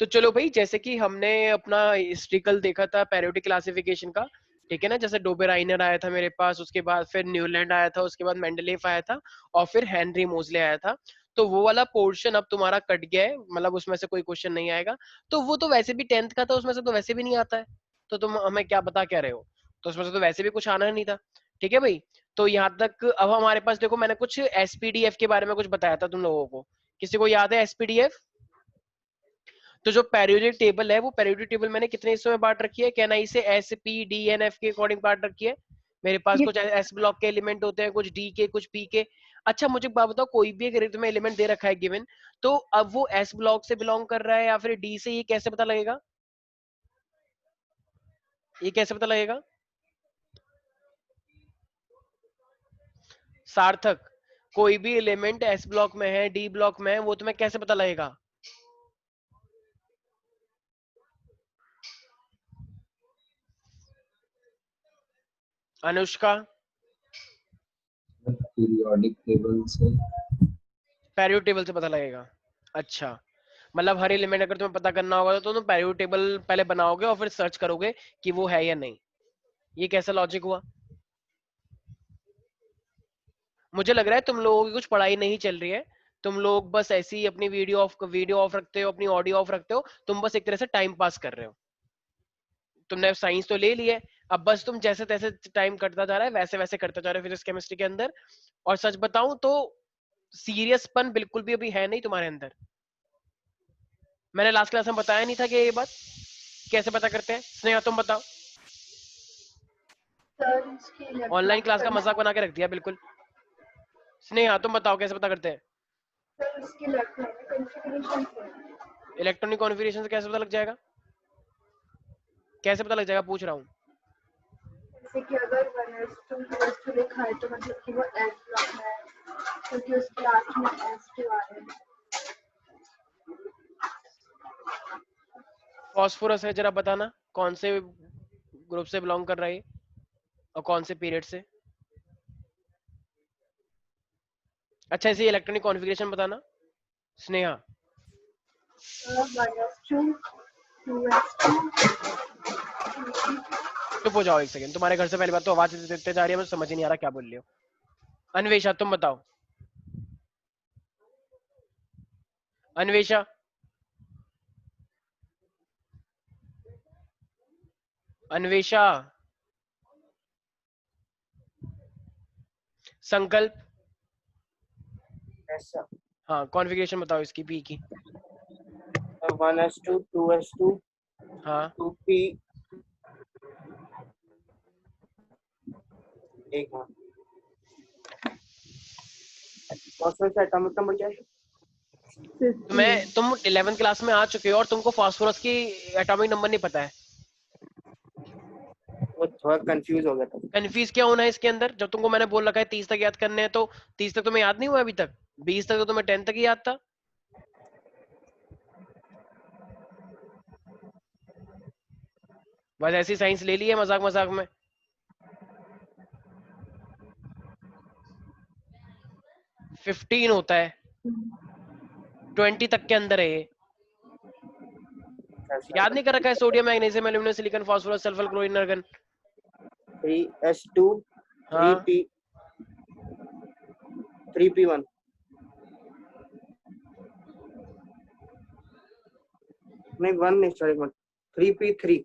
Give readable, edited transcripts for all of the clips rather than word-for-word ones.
तो चलो भाई, जैसे कि हमने अपना हिस्ट्रिकल देखा था पेरियोडिक क्लासिफिकेशन का, ठीक है ना, जैसे डोबेराइनर आया था मेरे पास, उसके बाद फिर न्यूलैंड आया था, उसके बाद मेंडलीफ आया था, और फिर हेनरी मोजले आया था। तो वो वाला पोर्शन अब तुम्हारा कट गया है, मतलब उसमें से कोई क्वेश्चन नहीं आएगा। तो वो तो वैसे भी 10th का था, उसमें से तो वैसे भी नहीं आता है, तो तुम हमें क्या बता क्या रहे हो? तो उसमें से तो वैसे भी कुछ आना नहीं था। ठीक है भाई। तो यहाँ तक अब हमारे पास देखो, मैंने कुछ एसपीडीएफ के बारे में कुछ बताया था तुम लोगों को, किसी को याद है एसपीडीएफ? तो जो पेरियोडिक टेबल है, वो पेरियोडिक टेबल मैंने कितने हिस्सों में बांट रखी है? Can I say S P D N F के अकॉर्डिंग बांट रखी है। मेरे पास ये कुछ एस ब्लॉक के एलिमेंट होते हैं, कुछ डी के, कुछ पी के। अच्छा मुझे बात बताओ, कोई भी अगर तुम्हें एलिमेंट दे रखा है गिवन, तो अब वो एस ब्लॉक से बिलोंग कर रहा है या फिर डी से, ये कैसे पता लगेगा? ये कैसे पता लगेगा सार्थक? कोई भी एलिमेंट एस ब्लॉक में है, डी ब्लॉक में है, वो तुम्हें कैसे पता लगेगा? अनुष्का? पीरियोडिक टेबल से। पेरियोडिक टेबल से पता लगेगा। अच्छा, मतलब हर एलिमेंट अगर तुम्हें पता करना होगा तो तुम पेरियोडिक टेबल पहले बनाओगे और फिर सर्च करोगे कि वो है या नहीं। ये कैसा लॉजिक हुआ? मुझे लग रहा है तुम लोगों की कुछ पढ़ाई नहीं चल रही है, तुम लोग बस ऐसे ही अपनी वीडियो ऑफ रखते हो, अपनी ऑडियो ऑफ रखते हो, तुम बस एक तरह से टाइम पास कर रहे हो। तुमने साइंस तो ले ली है, अब बस तुम जैसे तैसे टाइम कटता जा रहा है, वैसे वैसे करते जा रहे हो फिजिक्स केमिस्ट्री के अंदर। और सच बताऊं तो सीरियसपन बिल्कुल भी अभी है नहीं तुम्हारे अंदर। मैंने लास्ट क्लास में बताया नहीं था कि ये बात कैसे पता करते हैं? स्नेहा तुम बताओ। सर इसकी ऑनलाइन इलेक्ट्रॉनिक क्लास का मजाक बना के रख दिया बिल्कुल। स्नेहा तुम बताओ कैसे पता करते हैं? सर इसकी इलेक्ट्रॉनिक कॉन्फ़िगरेशन से। इलेक्ट्रॉनिक कॉन्फ़िगरेशन से कैसे पता लग जाएगा? कैसे पता लग जाएगा पूछ रहा हूँ। जैसे कि अगर 1s2 2s2 लिखा है तो मतलब कि वो एस ब्लॉक में है, क्योंकि उसके लास्ट में s2 आ रहे हैं। फॉस्फोरस है, जरा बताना कौन से ग्रुप से बिलोंग कर रहा है और कौन से पीरियड से? अच्छा, इसे इलेक्ट्रॉनिक कॉन्फ़िगरेशन बताना स्नेहा। 1s2 2s2 चुप हो जाओ एक सेकंड, तुम्हारे घर से पहली बात तो आवाज देते जा रही है, मुझे समझ ही नहीं आ रहा क्या बोल रही हो। अन्वेषा तुम बताओ। अन्वेषा, अन्वेषा, संकल्प। ऐसा हाँ, कॉन्फ़िगरेशन बताओ इसकी पी की। 1s2 2s2 हाँ 2p एक फॉस्फोरस का एटॉमिक नंबर क्या है? तुम 11th क्लास में आ चुके हो और तुमको फास्फोरस की एटॉमिक नंबर नहीं पता है? वो थोड़ा कंफ्यूज हो गया था। कंफ्यूज क्या होना है इसके अंदर? जब तुमको मैंने बोल रखा है 30 तक याद करने हैं, तो 30 तक तुम्हें याद नहीं हुआ अभी तक? 20 तक तो तुम्हें 10 तक ही याद था। बस ऐसी साइंस ले ली है मजाक मजाक में। फिफ्टीन होता है, 20 तक के अंदर है ये। याद नहीं कर रखा है? Sodium, magnesium, aluminium, silicon, phosphorus, sulphur, chlorine, argon. 3s2 हाँ 3p 3p1 नहीं 1 नहीं सॉरी 1 3p3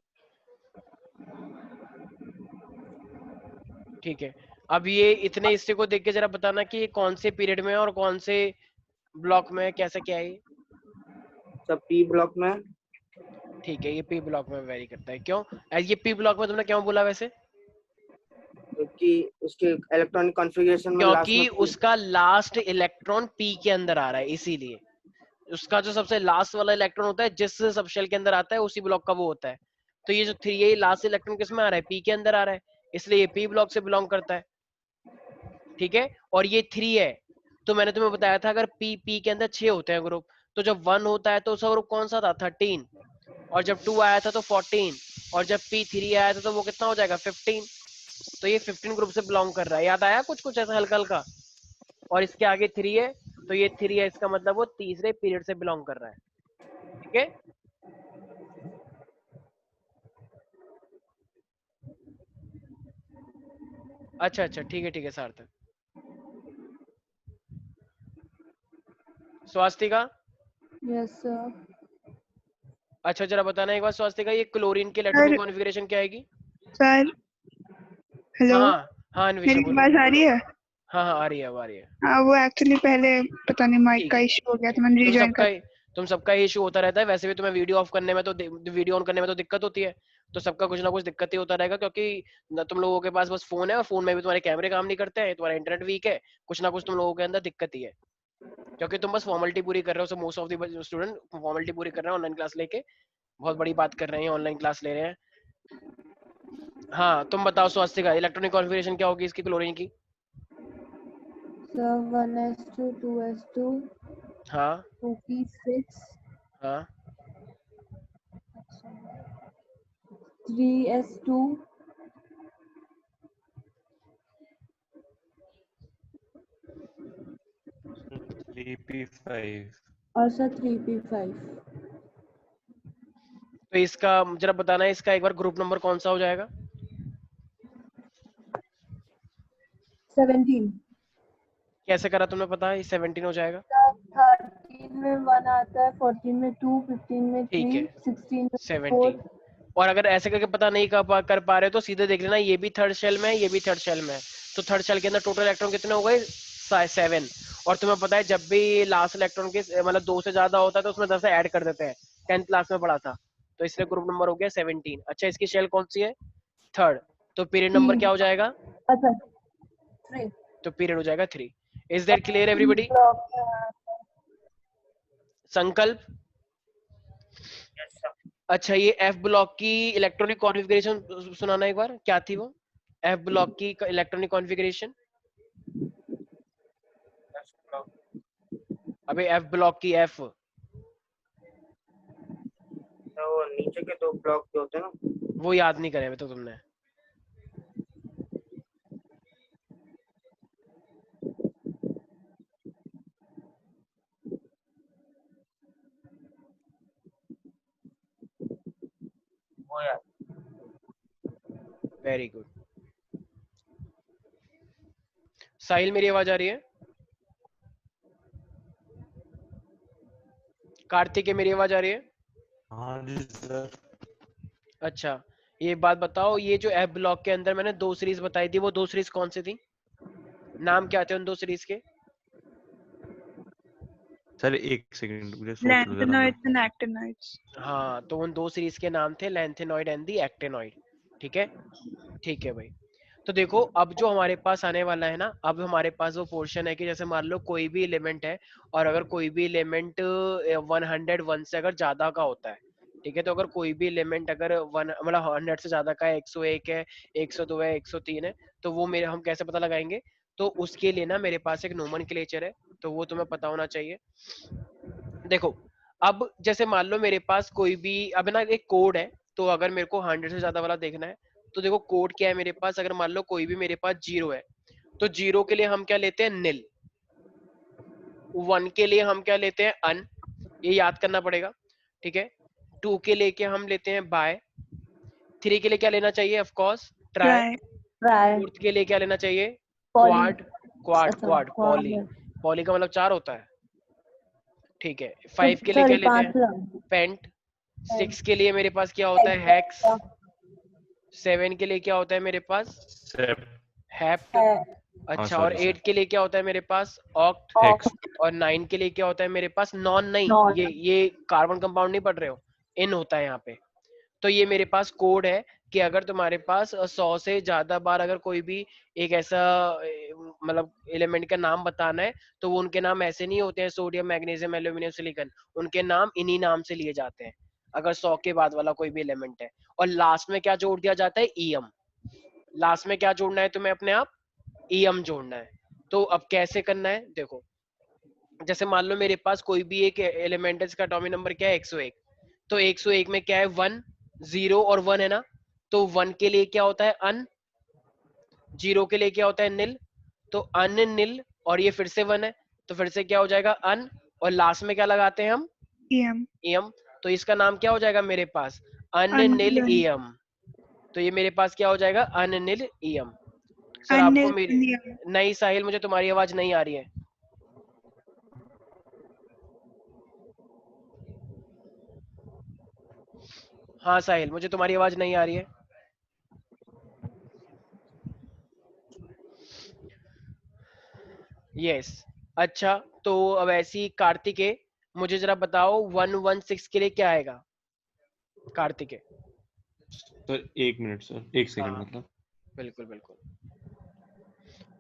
ठीक है। अब ये इतने हिस्से को देख के जरा बताना कि ये कौन से पीरियड में है और कौन से ब्लॉक में है, कैसा क्या है ये? सब p ब्लॉक में है। ठीक है, ये पी ब्लॉक में वेरी करता है, क्यों? ये पी ब्लॉक में तुमने क्यों बोला वैसे? क्योंकि उसके इलेक्ट्रॉनिक कॉन्फ़िगरेशन में लास्ट क्योंकि में p उसका लास्ट इलेक्ट्रॉन पी के अंदर आ रहा है, इसीलिए उसका जो सबसे लास्ट वाला इलेक्ट्रॉन होता है जिस सब शेल के अंदर आता है, उसी ब्लॉक का वो होता है। तो ये जो 3 है, लास्ट इलेक्ट्रॉन किस में आ रहा है? पी के अंदर आ रहा है, इसलिए ये पी ब्लॉक से बिलोंग करता है। ठीक है, और ये 3 है, तो मैंने तुम्हें बताया था अगर पी के अंदर 6 होते हैं ग्रुप, तो जब 1 होता है तो उसका ग्रुप कौन सा था? 13। और जब 2 आया था तो 14, और जब P3 आया था तो वो कितना हो जाएगा? 15। तो ये 15 ग्रुप से बिलोंग कर रहा है। याद आया कुछ कुछ ऐसा हल्का हल्का? और इसके आगे 3 है, तो ये 3 है, इसका मतलब वो तीसरे पीरियड से बिलोंग कर रहा है। ठीक है, अच्छा अच्छा, ठीक है सार्थक। Swastika, yes sir. अच्छा जरा बताना एक बार स्वास्तिका, ये क्लोरीन की इलेक्ट्रॉनिक सर कॉन्फ़िगरेशन क्या आएगी? सर हेलो, हाँ हाँ अन्वेषा मेरी बोलो। आवाज आ रही है? हाँ हाँ आ रही है, अब आ रही है। हाँ, वो एक्चुअली पहले पता नहीं माइक ठीक का है, इशू हो गया था, मैंने तुम रिज्वाइन सबका कर। तुम सबका ही इशू होता रहता है, वैसे भी तुम्हें वीडियो ऑफ करने में तो वीडियो ऑन करने में तो दिक्कत होती है, तो सबका कुछ ना कुछ दिक्कत ही होता रहेगा, क्योंकि न तुम लोगों के पास बस फोन है और फोन में भी तुम्हारे कैमरे काम नहीं करते हैं, तुम्हारा इंटरनेट वीक है, कुछ ना कुछ तुम लोगों के अंदर दिक्कत ही है, क्योंकि तुम बस फॉर्मेलिटी पूरी कर रहे हो। So most of the student formality पूरी कर रहे हैं ऑनलाइन क्लास लेके, बहुत बड़ी बात कर रहे हैं, ऑनलाइन क्लास ले रहे हैं। हाँ तुम बताओ स्वास्तिका, इलेक्ट्रॉनिक कॉन्फ़िगरेशन क्या होगी इसकी क्लोरीन की? सर 1s2 2s2 हाँ 2p6 हाँ 3s2 3p5 और सर 3p5। तो इसका जरा बताना है, इसका एक बार ग्रुप नंबर कौन सा हो जाएगा? 17। कैसे करा तुमने पता है 17 हो जाएगा? 13 में 1 आता है, 14 में 2, 15 में ठीक 3, है 16 में 4। 17। और अगर ऐसे करके पता नहीं कर पा रहे हो तो सीधे देख लेना, ये भी थर्ड शेल में है, ये भी थर्ड शेल में है, तो थर्ड शेल के अंदर टोटल इलेक्ट्रॉन कितने हो गए? 7। और तुम्हें पता है जब भी लास्ट इलेक्ट्रॉन के मतलब 2 से ज्यादा होता है तो उसमें 10 ऐड कर देते हैं, 10th क्लास में पढ़ा था, तो इसलिए ग्रुप नंबर हो गया 17। अच्छा इसकी शेल कौन सी है? थर्ड, तो पीरियड नंबर 3। क्या हो जाएगा? अच्छा 3। तो पीरियड हो जाएगा 3। Is that clear everybody? Block में आता है। संकल्प। अच्छा ये एफ ब्लॉक की इलेक्ट्रॉनिक कॉन्फ़िगरेशन सुनाना एक बार, क्या थी वो एफ ब्लॉक की इलेक्ट्रॉनिक कॉन्फ़िगरेशन? अबे एफ ब्लॉक की एफ। तो वो नीचे के 2 ब्लॉक जो होते हैं ना, वो याद नहीं करे तो तुमने। वो यार वेरी गुड। साहिल मेरी आवाज आ रही है? कार्तिक मेरी आवाज आ रही है? हाँ जी सर। अच्छा ये बात बताओ, ये जो एफ ब्लॉक के अंदर मैंने 2 सीरीज बताई थी, वो 2 सीरीज कौन सी थी? नाम क्या थे उन 2 सीरीज के? सर एक सेकंड मुझे सोच लो जरा मैं। Lanthanoids and actinoids. हाँ तो उन 2 सीरीज के नाम थे लैंथेनॉइड एंड दी एक्टेनॉइड। ठीक है, ठीक है भाई। तो देखो अब जो हमारे पास आने वाला है ना, अब हमारे पास वो पोर्शन है कि जैसे मान लो कोई भी एलिमेंट है, और अगर कोई भी एलिमेंट 101 से अगर ज्यादा का होता है, ठीक है, तो अगर कोई भी एलिमेंट अगर 1 मतलब 100 से ज्यादा का है, 101 है, 102 है, 103 है, तो वो मेरे हम कैसे पता लगाएंगे? तो उसके लिए ना मेरे पास एक नोमेनक्लेचर है, तो वो तुम्हें पता होना चाहिए। देखो अब जैसे मान लो मेरे पास कोई भी अब ना एक कोड है, तो अगर मेरे को 100 से ज्यादा वाला देखना है, तो देखो कोड क्या है मेरे पास, अगर मान लो कोई भी मेरे पास 0 है, तो 0 के लिए हम क्या लेते हैं? नील। 1 के लिए हम क्या लेते हैं? अन। ये याद करना पड़ेगा, ठीक है। 2 के लिए क्या हम लेते हैं? बाय। 3 के लिए क्या लेना चाहिए? Of course try. Try. Try. 4th के लिए क्या लेना चाहिए? पॉली। क्वाड। क्वाड अच्छा क्वाड क्वाड। पॉली। पॉली का मतलब 4 होता है, ठीक है। 5 के लिए सॉरी क्या लेते 5 हैं? ला। पेंट। 6 के लिए मेरे पास क्या होता है? हेक्स। 7 के लिए क्या होता है मेरे पास? सेप। हेप्ट। है हाँ अच्छा और सॉरी 8 सर। के लिए क्या होता है मेरे पास? ऑक्ट। हेक्स। और 9 के लिए क्या होता है मेरे पास? नॉन। नहीं, नॉन। ये कार्बन कंपाउंड नहीं पढ़ रहे हो, इन होता है यहाँ पे। तो ये मेरे पास कोड है कि अगर तुम्हारे पास 100 से ज्यादा बार अगर कोई भी एक ऐसा मतलब एलिमेंट का नाम बताना है, तो वो उनके नाम ऐसे नहीं होते हैं सोडियम मैग्नीशियम एल्यूमिनियम सिलिकॉन, उनके नाम इन्हीं नाम से लिए जाते हैं अगर 100 के बाद वाला कोई भी एलिमेंट है। और लास्ट में क्या जोड़ दिया जाता है? ईएम। लास्ट में क्या जोड़ना है तुम्हें अपने आप? ईएम जोड़ना है। तो अब कैसे करना है देखो, जैसे मान लो मेरे पास कोई भी एक एलिमेंट है जिसका एटॉमिक नंबर क्या है? 101। तो 101 में क्या है? 1, 0 और 1 है ना, तो 1 के लिए क्या होता है? अन। 0 के लिए क्या होता है? निल। तो अन निल, और ये फिर से 1 है, तो फिर से क्या हो जाएगा? अन। और लास्ट में क्या लगाते हैं हम? EM। ईएम। तो इसका नाम क्या हो जाएगा मेरे पास? अन निल अननिल। ईएम। तो ये मेरे पास क्या हो जाएगा? अननिल ईएम। सर आपको मेरी अन्य नहीं साहिल, मुझे तुम्हारी आवाज नहीं आ रही है। हाँ साहिल, मुझे तुम्हारी आवाज नहीं आ रही है। यस। अच्छा, तो अब ऐसी कार्तिकेय, मुझे जरा बताओ 116 के लिए क्या आएगा Kartikeya? Sir 1 minute sir, 1 second हाँ मतलब। बिल्कुल बिल्कुल।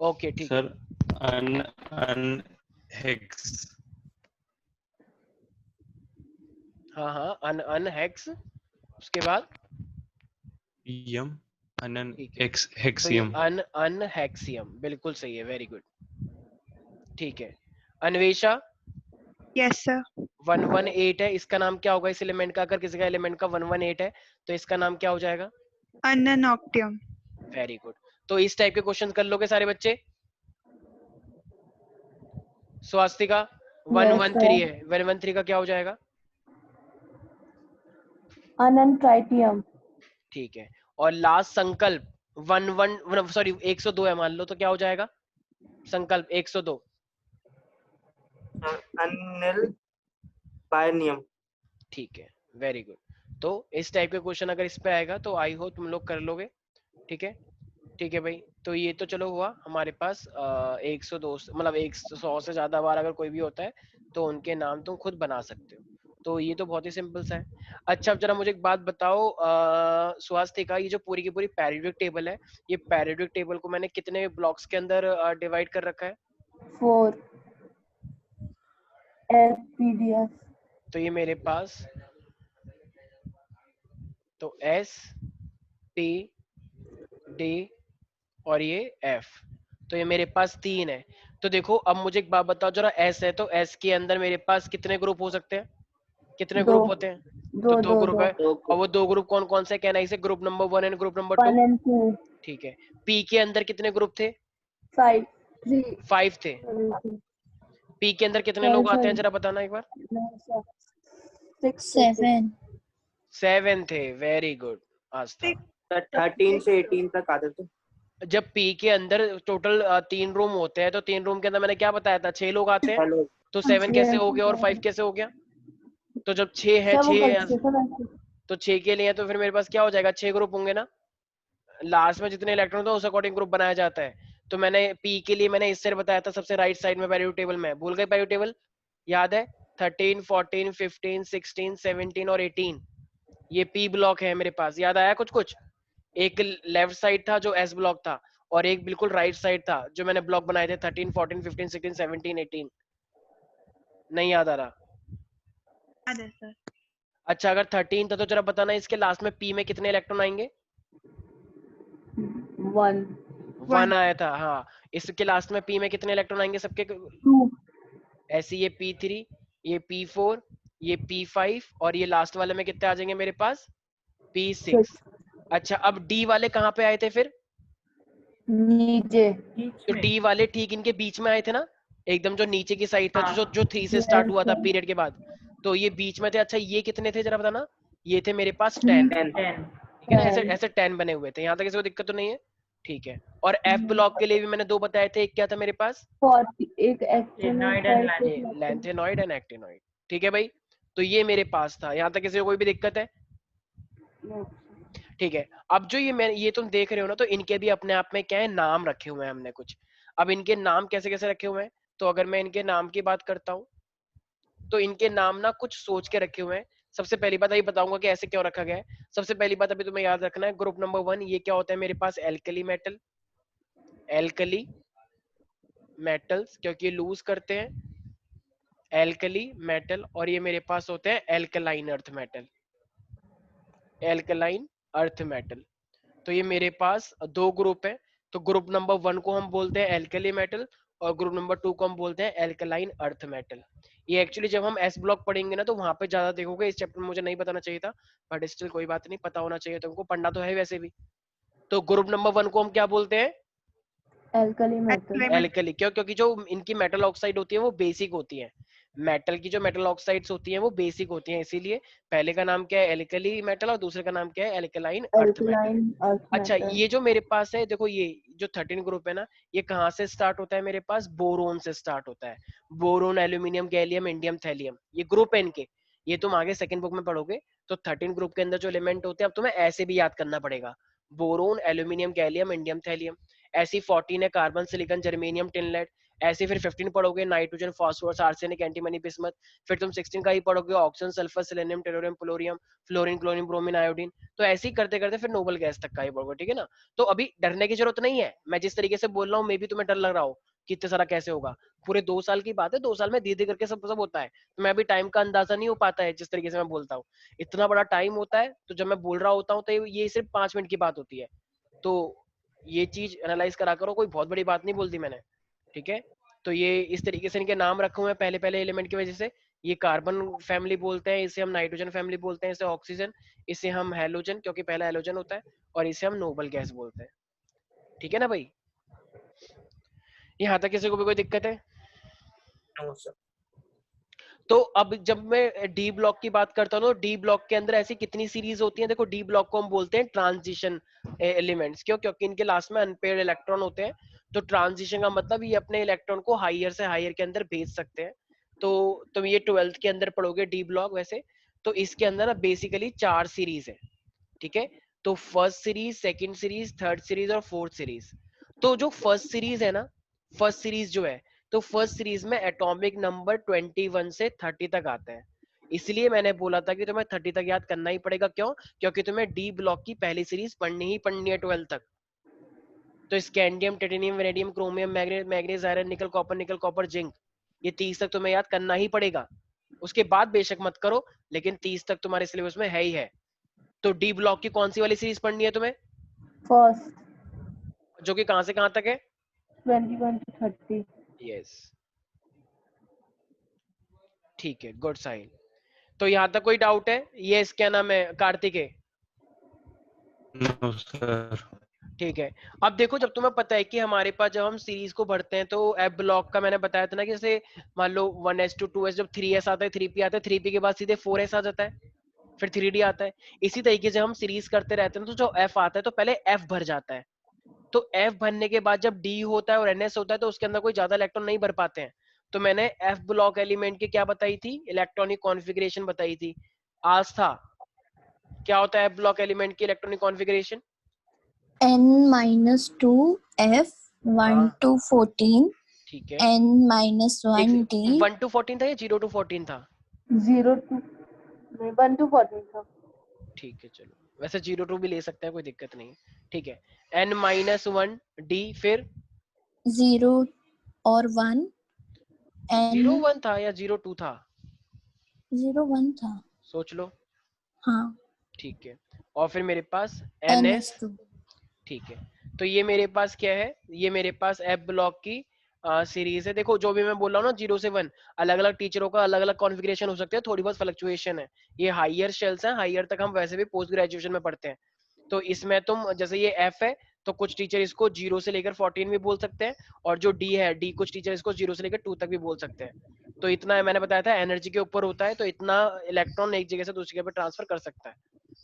ओके ठीक है। सर अन हेक्स। हाँ हाँ, अन हेक्स, उसके बाद यम अनन ठीक है, एक्स तो ये हेक्सियम। अन हेक्सियम बिल्कुल सही है, वेरी गुड। ठीक है, अन्वेषा यस सर 118 है, इसका नाम क्या होगा इस एलिमेंट का? अगर किसी का एलिमेंट का 118 है तो इसका नाम क्या हो जाएगा? अननॉक्टियम वेरी गुड। तो इस टाइप के क्वेश्चन कर लोगे सारे बच्चे? स्वास्तिका 113 है, 113 का क्या हो जाएगा? अनंत ट्राइटियम। ठीक है, और लास्ट संकल्प 102 है मान लो, तो क्या हो जाएगा संकल्प 102? अनिल बायनियम। ठीक है, वेरी गुड। तो इस टाइप के क्वेश्चन अगर इस पे आएगा तो आई हो तुम लोग कर लोगे। ठीक है, ठीक है भाई। तो ये तो चलो हुआ हमारे पास 102, मतलब 100 से ज्यादा बार अगर कोई भी होता है तो उनके नाम तुम खुद बना सकते हो। तो ये तो बहुत ही सिंपल सा है। अच्छा, अब जरा मुझे एक बात बताओ स्वास्तिका, ये जो पूरी की पूरी पेरियोडिक टेबल है, ये पेरियोडिक टेबल को मैंने कितने ब्लॉक्स के अंदर डिवाइड कर रखा है? 4 LPDS। तो ये मेरे पास, तो एस पी डी और ये एफ, तो ये मेरे पास 3 है। तो देखो अब मुझे एक बात बताओ जरा, एस है तो एस के अंदर मेरे पास कितने ग्रुप हो सकते हैं? कितने दो ग्रुप होते हैं? तो 2 ग्रुप है। और वो 2 ग्रुप कौन कौन से? कहना इसे group number 1 and group number 2। 1 and 2 ठीक है, पी के अंदर कितने ग्रुप थे? 5 3 5 थे। पी के अंदर कितने लोग आते हैं जरा बताना एक बार? 7 7 थे, वेरी गुड आस्था। 13 से 18 तक आते थे। जब पी के अंदर टोटल 3 रूम होते हैं तो 3 रूम के अंदर मैंने क्या बताया था, 6 लोग आते हैं। हेलो। तो 7 कैसे हो गया और 5 कैसे हो गया? तो जब 6 है, 6 तो 6 के लिए तो फिर मेरे पास क्या हो जाएगा, 6 ग्रुप होंगे ना। लास्ट में जितने इलेक्ट्रॉन होते हैं उस अकॉर्डिंग ग्रुप बनाया जाता है। तो मैंने पी के लिए मैंने इससे बताया था सबसे राइट साइड में पेरियोडिक टेबल में, भूल गए पेरियोडिक टेबल? याद है? 13 14 15 16 17 और 18, ये पी ब्लॉक है मेरे पास। याद आया कुछ कुछ? एक लेफ्ट साइड था जो एस ब्लॉक था, और एक बिल्कुल राइट साइड था जो मैंने ब्लॉक बनाए थे 13 14 15 16 17 18। नहीं याद आ रहा? याद है सर अच्छा, अगर 13 था तो जरा बताना इसके लास्ट में पी में कितने इलेक्ट्रॉन आएंगे? 1 आया था, हाँ। इसके लास्ट में पी में कितने इलेक्ट्रॉन आएंगे सबके? 2 ऐसे ये P3, ये P4, ये P5 और ये लास्ट वाले में कितने आ जाएंगे मेरे पास? P6। अच्छा, अब डी वाले कहाँ पे आए थे फिर? नीचे। तो डी वाले ठीक इनके बीच में आए थे ना, एकदम जो नीचे की साइड था, जो 3 से स्टार्ट हुआ था पीरियड के बाद, तो ये बीच में थे। अच्छा, ये कितने थे जरा बताना? ये थे मेरे पास 10। 10। ठीक है ना, ऐसे ऐसे 10 बने हुए थे। यहाँ तक किसी को दिक्कत तो नहीं है? ठीक है। और एफ ब्लॉक के लिए भी मैंने 2 बताए थे, एक क्या था मेरे पास? 40 एक एक्टिनोइड ये लैंथेनॉइड एंड एक्टिनॉइड। ठीक है भाई, तो ये मेरे पास था। यहाँ तक किसी को कोई भी दिक्कत है? ठीक है। अब जो ये तुम देख रहे हो ना, तो इनके भी अपने आप में क्या है, नाम रखे हुए हैं हमने कुछ। अब इनके नाम कैसे कैसे रखे हुए हैं, तो अगर मैं इनके नाम की बात करता हूँ तो इनके नाम ना कुछ सोच के रखे हुए हैं। सबसे पहली बात ये बताऊंगा कि ऐसे क्यों रखा गया है। सबसे पहली बात अभी तुम्हें याद रखना है, ग्रुप नंबर 1 ये क्या होता है मेरे पास? एल्कली मेटल, एल्कली मेटल्स, क्योंकि ये लूज करते हैं, एल्कली मेटल। और ये मेरे पास होते हैं alkaline earth metal, alkaline earth metal. तो ये मेरे पास 2 ग्रुप है। तो ग्रुप नंबर 1 को हम बोलते हैं एल्कली मेटल, और ग्रुप नंबर 2 को हम बोलते हैं एल्कलाइन अर्थ मेटल। ये एक्चुअली जब हम एस ब्लॉक पढ़ेंगे ना तो वहां पे ज्यादा देखोगे। इस चैप्टर में मुझे नहीं बताना चाहिए था, बट स्टिल कोई बात नहीं, पता होना चाहिए तुमको, पढ़ना तो है वैसे भी। तो ग्रुप नंबर 1 को हम क्या बोलते हैं? Alkali metal. एल्कली। क्यों? क्योंकि जो इनकी मेटल ऑक्साइड होती है वो बेसिक होती है। मेटल की जो मेटल ऑक्साइड्स होती हैं वो बेसिक होती हैं, इसीलिए पहले का नाम क्या है एल्कली मेटल और दूसरे का नाम क्या है alkaline earth metal. Alkaline earth अच्छा मेटल। ये जो मेरे पास है देखो, ये जो 13 ग्रुप है ना, ये कहाँ से स्टार्ट होता है मेरे पास, बोरोन से स्टार्ट होता है। Boron, aluminium, gallium, indium, thallium, ये ग्रुप है इनके। ये तुम आगे सेकंड बुक में पढ़ोगे। तो 13 ग्रुप के अंदर जो एलिमेंट होते हैं अब तुम्हें ऐसे भी याद करना पड़ेगा, boron, aluminium, gallium, indium, thallium. ऐसी 14 है carbon, silicon, germanium, tin lead. ऐसे फिर 15 पढ़ोगे, nitrogen, phosphorus, arsenic, antimony, bismuth. फिर तुम 16 का ही पढ़ोगे, oxygen, sulphur, selenium, tellurium, polonium, fluorine, chlorine, bromine, iodine. तो ऐसे ही करते करते फिर नोबल गैस तक का ही पढ़ोगे, ठीक है ना। तो अभी डरने की जरूरत नहीं है, मैं जिस तरीके से बोल रहा हूँ मे भी तुम्हें डर लग रहा हो कि इतने सारा कैसे होगा। पूरे 2 साल की बात है, 2 साल में धीरे धीरे करके सब सब होता है। तो मैं अभी टाइम का अंदाजा नहीं हो पाता है जिस तरीके से मैं बोलता हूँ, इतना बड़ा टाइम होता है। तो जब मैं बोल रहा होता हूँ तो ये सिर्फ 5 मिनट की बात होती है। तो ये चीज एनालाइज करा करो, कोई बहुत बड़ी बात नहीं बोल दी मैंने, ठीक है। तो ये इस तरीके से इनके नाम रखे हुए हैं पहले पहले एलिमेंट की वजह से। ये कार्बन फैमिली बोलते हैं, इसे हम नाइट्रोजन फैमिली बोलते हैं, इसे ऑक्सीजन, इसे हम हेलोजन क्योंकि पहला हेलोजन होता है, और इसे हम नोबल गैस बोलते हैं, ठीक है ना भाई। यहाँ तक किसी को भी कोई दिक्कत है? No sir. तो अब जब मैं डी ब्लॉक की बात करता हूँ तो डी ब्लॉक के अंदर ऐसी कितनी सीरीज होती हैं? देखो डी ब्लॉक को हम बोलते हैं ट्रांजिशन एलिमेंट्स, क्यों? क्योंकि इनके लास्ट में अनपेयर्ड इलेक्ट्रॉन होते हैं। तो ट्रांजिशन का मतलब ये अपने इलेक्ट्रॉन को हायर से हायर के अंदर भेज सकते हैं। तो तुम ये 12th के अंदर पढ़ोगे डी ब्लॉक वैसे। तो इसके अंदर ना बेसिकली 4 सीरीज है, ठीक है। तो first series, second series, third series और फोर्थ सीरीज। तो जो फर्स्ट सीरीज है ना, फर्स्ट सीरीज जो है, तो फर्स्ट सीरीज में एटॉमिक नंबर 21 से 30 तक आता है। इसलिए मैंने बोला था कि तुम्हें 30 तक याद करना ही पड़ेगा, क्यों? क्योंकि तुम्हें डी ब्लॉक की पहली सीरीज पढ़नी ही पढ़नी है 12 तक। तो scandium, titanium, vanadium, chromium, manganese, iron, निकल, कॉपर, जिंक, ये 30 तक तुम्हें याद करना ही पड़ेगा। उसके बाद बेशक मत करो, लेकिन 30 तक तुम्हारे सिलेबस में है ही है। तो डी ब्लॉक की कौन सी वाली सीरीज पढ़नी है तुम्हें? फर्स्ट। जो कि कहां से कहां तक है? 21 to 30। यस, ठीक है, गुड साइन। तो यहां तक कोई डाउट है? ये क्या नाम है कार्तिक है? No sir. ठीक है। अब देखो, जब तुम्हें पता है कि हमारे पास जब हम सीरीज को भरते हैं तो एफ ब्लॉक का मैंने बताया था ना कि जैसे मान लो 1s to 2s, जब 3s आता है, 3p आता है, 3p के बाद सीधे 4s आ जाता है, फिर 3d आता है। इसी तरीके से हम सीरीज करते रहते हैं, तो जो f आता है तो पहले f भर जाता है। तो f भरने के बाद जब d होता है और ns होता है तो उसके अंदर कोई ज्यादा इलेक्ट्रॉन नहीं भर पाते हैं। तो मैंने f ब्लॉक एलिमेंट की क्या बताई थी? इलेक्ट्रॉनिक कॉन्फ़िगरेशन बताई थी। आस्था, क्या होता है f ब्लॉक एलिमेंट की इलेक्ट्रॉनिक कॉन्फ़िगरेशन? n-2 f 1 हाँ to 14 ठीक है। n-1 d 1 to 14 था या 0 to 14 था? 0 to 1 to 14 था। ठीक है चलो, वैसे 0 टू भी ले सकते हैं, कोई दिक्कत नहीं, ठीक है। n-1 d, फिर 0 और 1 n 0-1 था या 0-2 था? 0-1 था। सोच लो। हाँ ठीक है, और फिर मेरे पास ns, ns2 ठीक है। तो ये मेरे पास क्या है? ये मेरे पास एफ ब्लॉक की सीरीज है। देखो जो भी मैं बोल रहा हूँ ना 0 से 1, अलग अलग टीचरों का अलग अलग कॉन्फ़िगरेशन हो सकते हैं, थोड़ी बहुत फ्लक्चुएशन है। ये हायर शेल्स हैं, हायर तक हम वैसे भी पोस्ट ग्रेजुएशन में पढ़ते हैं। तो इसमें तुम जैसे ये एफ है, तो कुछ टीचर इसको 0 से लेकर 14 भी बोल सकते हैं, और जो डी है, डी कुछ टीचर इसको 0 से लेकर 2 तक भी बोल सकते हैं। तो इतना मैंने बताया था एनर्जी के ऊपर होता है, तो इतना इलेक्ट्रॉन एक जगह से दूसरी जगह पे ट्रांसफर कर सकता है,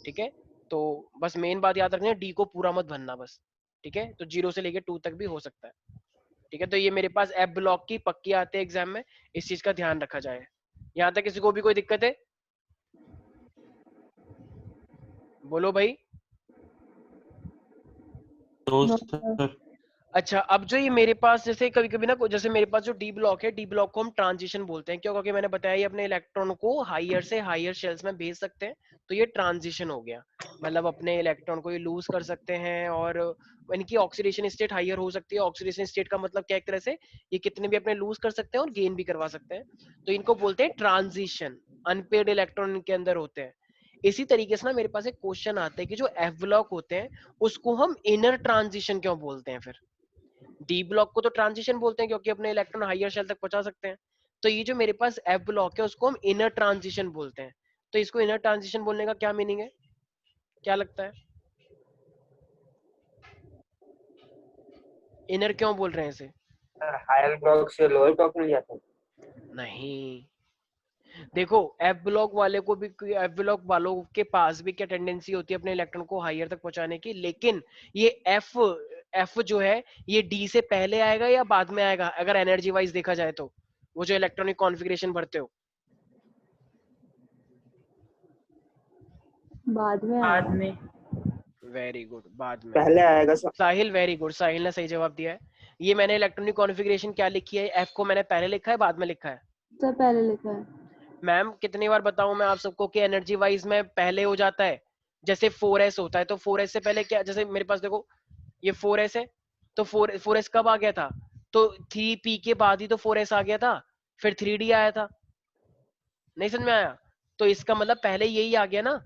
ठीक है। तो बस मेन बात याद रखनी है, डी को पूरा मत भरना बस, ठीक है। तो 0 से लेकर 2 तक भी हो सकता है, ठीक है। तो ये मेरे पास एफ ब्लॉक की पक्की आते हैं एग्जाम में, इस चीज का ध्यान रखा जाए। यहाँ तक किसी को भी कोई दिक्कत है? बोलो भाई। No No, sir. अच्छा, अब जो ये मेरे पास जैसे कभी कभी ना, जैसे मेरे पास जो डी ब्लॉक है, डी ब्लॉक को हम ट्रांजिशन बोलते हैं, क्यों? क्योंकि मैंने बताया ये अपने इलेक्ट्रॉन को हायर से हायर शेल्स में भेज सकते हैं। तो ये ट्रांजिशन हो गया, मतलब अपने इलेक्ट्रॉन को ये लूज कर सकते हैं, और इनकी ऑक्सीडेशन स्टेट हायर हो सकती है। ऑक्सीडेशन स्टेट का मतलब क्या? एक तरह से ये कितने भी अपने लूज कर सकते हैं और गेन भी करवा सकते हैं। तो इनको बोलते हैं ट्रांजिशन, अनपेयर्ड इलेक्ट्रॉन इनके अंदर होते हैं। इसी तरीके से ना मेरे पास एक क्वेश्चन आता है कि जो एफ ब्लॉक होते हैं उसको हम इनर ट्रांजिशन क्यों बोलते हैं? फिर डी ब्लॉक को तो ट्रांजिशन बोलते हैं क्योंकि अपने इलेक्ट्रॉन हायर शेल तक पहुंचा सकते हैं। तो ये जो मेरे पास एफ ब्लॉक है उसको हम इनर ट्रांजिशन बोलते हैं। तो इसको इनर ट्रांजिशन बोलने का क्या मीनिंग है, क्या लगता है? इनर क्यों बोल रहे हैं इसे? सर हायर ब्लॉक से लोअर ब्लॉक में जाता है। नहीं, देखो एफ ब्लॉक वाले को भी, एफ ब्लॉक वालों के पास भी क्या टेंडेंसी होती है अपने इलेक्ट्रॉन को हायर तक पहुंचाने की, लेकिन ये एफ जो है ये डी से पहले आएगा या बाद में आएगा अगर एनर्जी वाइज देखा जाए तो, वो जो इलेक्ट्रॉनिक कॉन्फ़िगरेशन भरते हो? बाद में वेरी गुड, बाद में। पहले आएगा सर। साहिल वेरी गुड, साहिल ने सही जवाब दिया है। ये मैंने इलेक्ट्रॉनिक कॉन्फ़िगरेशन क्या लिखी है, एफ को मैंने पहले लिखा है बाद में लिखा है? सर पहले लिखा है। मैम कितनी बार बताऊं मैं आप सबको कि एनर्जी वाइज में पहले हो जाता है। जैसे 4s होता है तो 4s से पहले क्या, जैसे मेरे पास देखो ये 4s है, तो 4s कब आ गया था? तो 3p के बाद ही तो 4s आ गया था, फिर 3d आया था। नहीं समझ में आया? तो इसका मतलब पहले यही आ गया ना।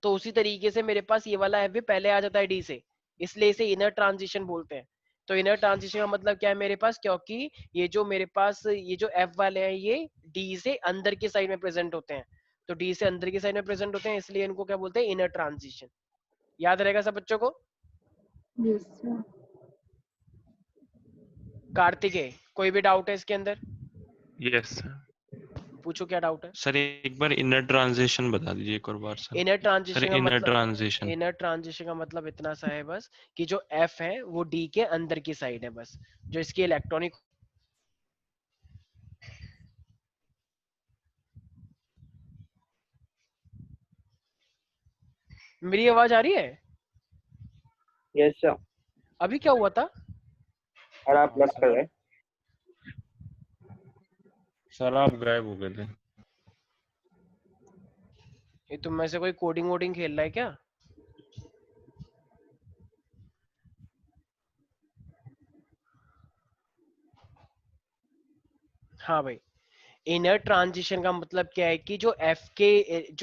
तो उसी तरीके से मेरे पास ये वाला एफ भी पहले आ जाता है डी से, इसलिए इसे इनर ट्रांजिशन बोलते हैं। तो इनर ट्रांजिशन का मतलब क्या है मेरे पास, क्योंकि ये जो मेरे पास ये जो एफ वाले हैं ये डी से अंदर की साइड में प्रेजेंट होते हैं, तो डी से अंदर की साइड में प्रेजेंट होते हैं, इसलिए इनको क्या बोलते हैं, इनर ट्रांजिशन। याद रहेगा सब बच्चों को? Yes sir. कार्तिकेय कोई भी डाउट है इसके अंदर? Yes sir. पूछो क्या डाउट है। सर एक बार इनर ट्रांजिशन बता दीजिए एक और बार सर। इनर सर ट्रांजिशन का इनर मतलब, ट्रांजिशन। इनर ट्रांजिशन का मतलब इतना सा है बस कि जो एफ है वो डी के अंदर की साइड है, बस जो इसकी इलेक्ट्रॉनिक। मेरी आवाज आ रही है? Yes sir. अभी क्या हुआ था? और आप प्लस कर रहे हैं। सर आप गायब हो गए थे। ये तुम में से कोई कोडिंग वोडिंग खेल रहा है क्या? हाँ भाई, इनर ट्रांजिशन का मतलब क्या है कि जो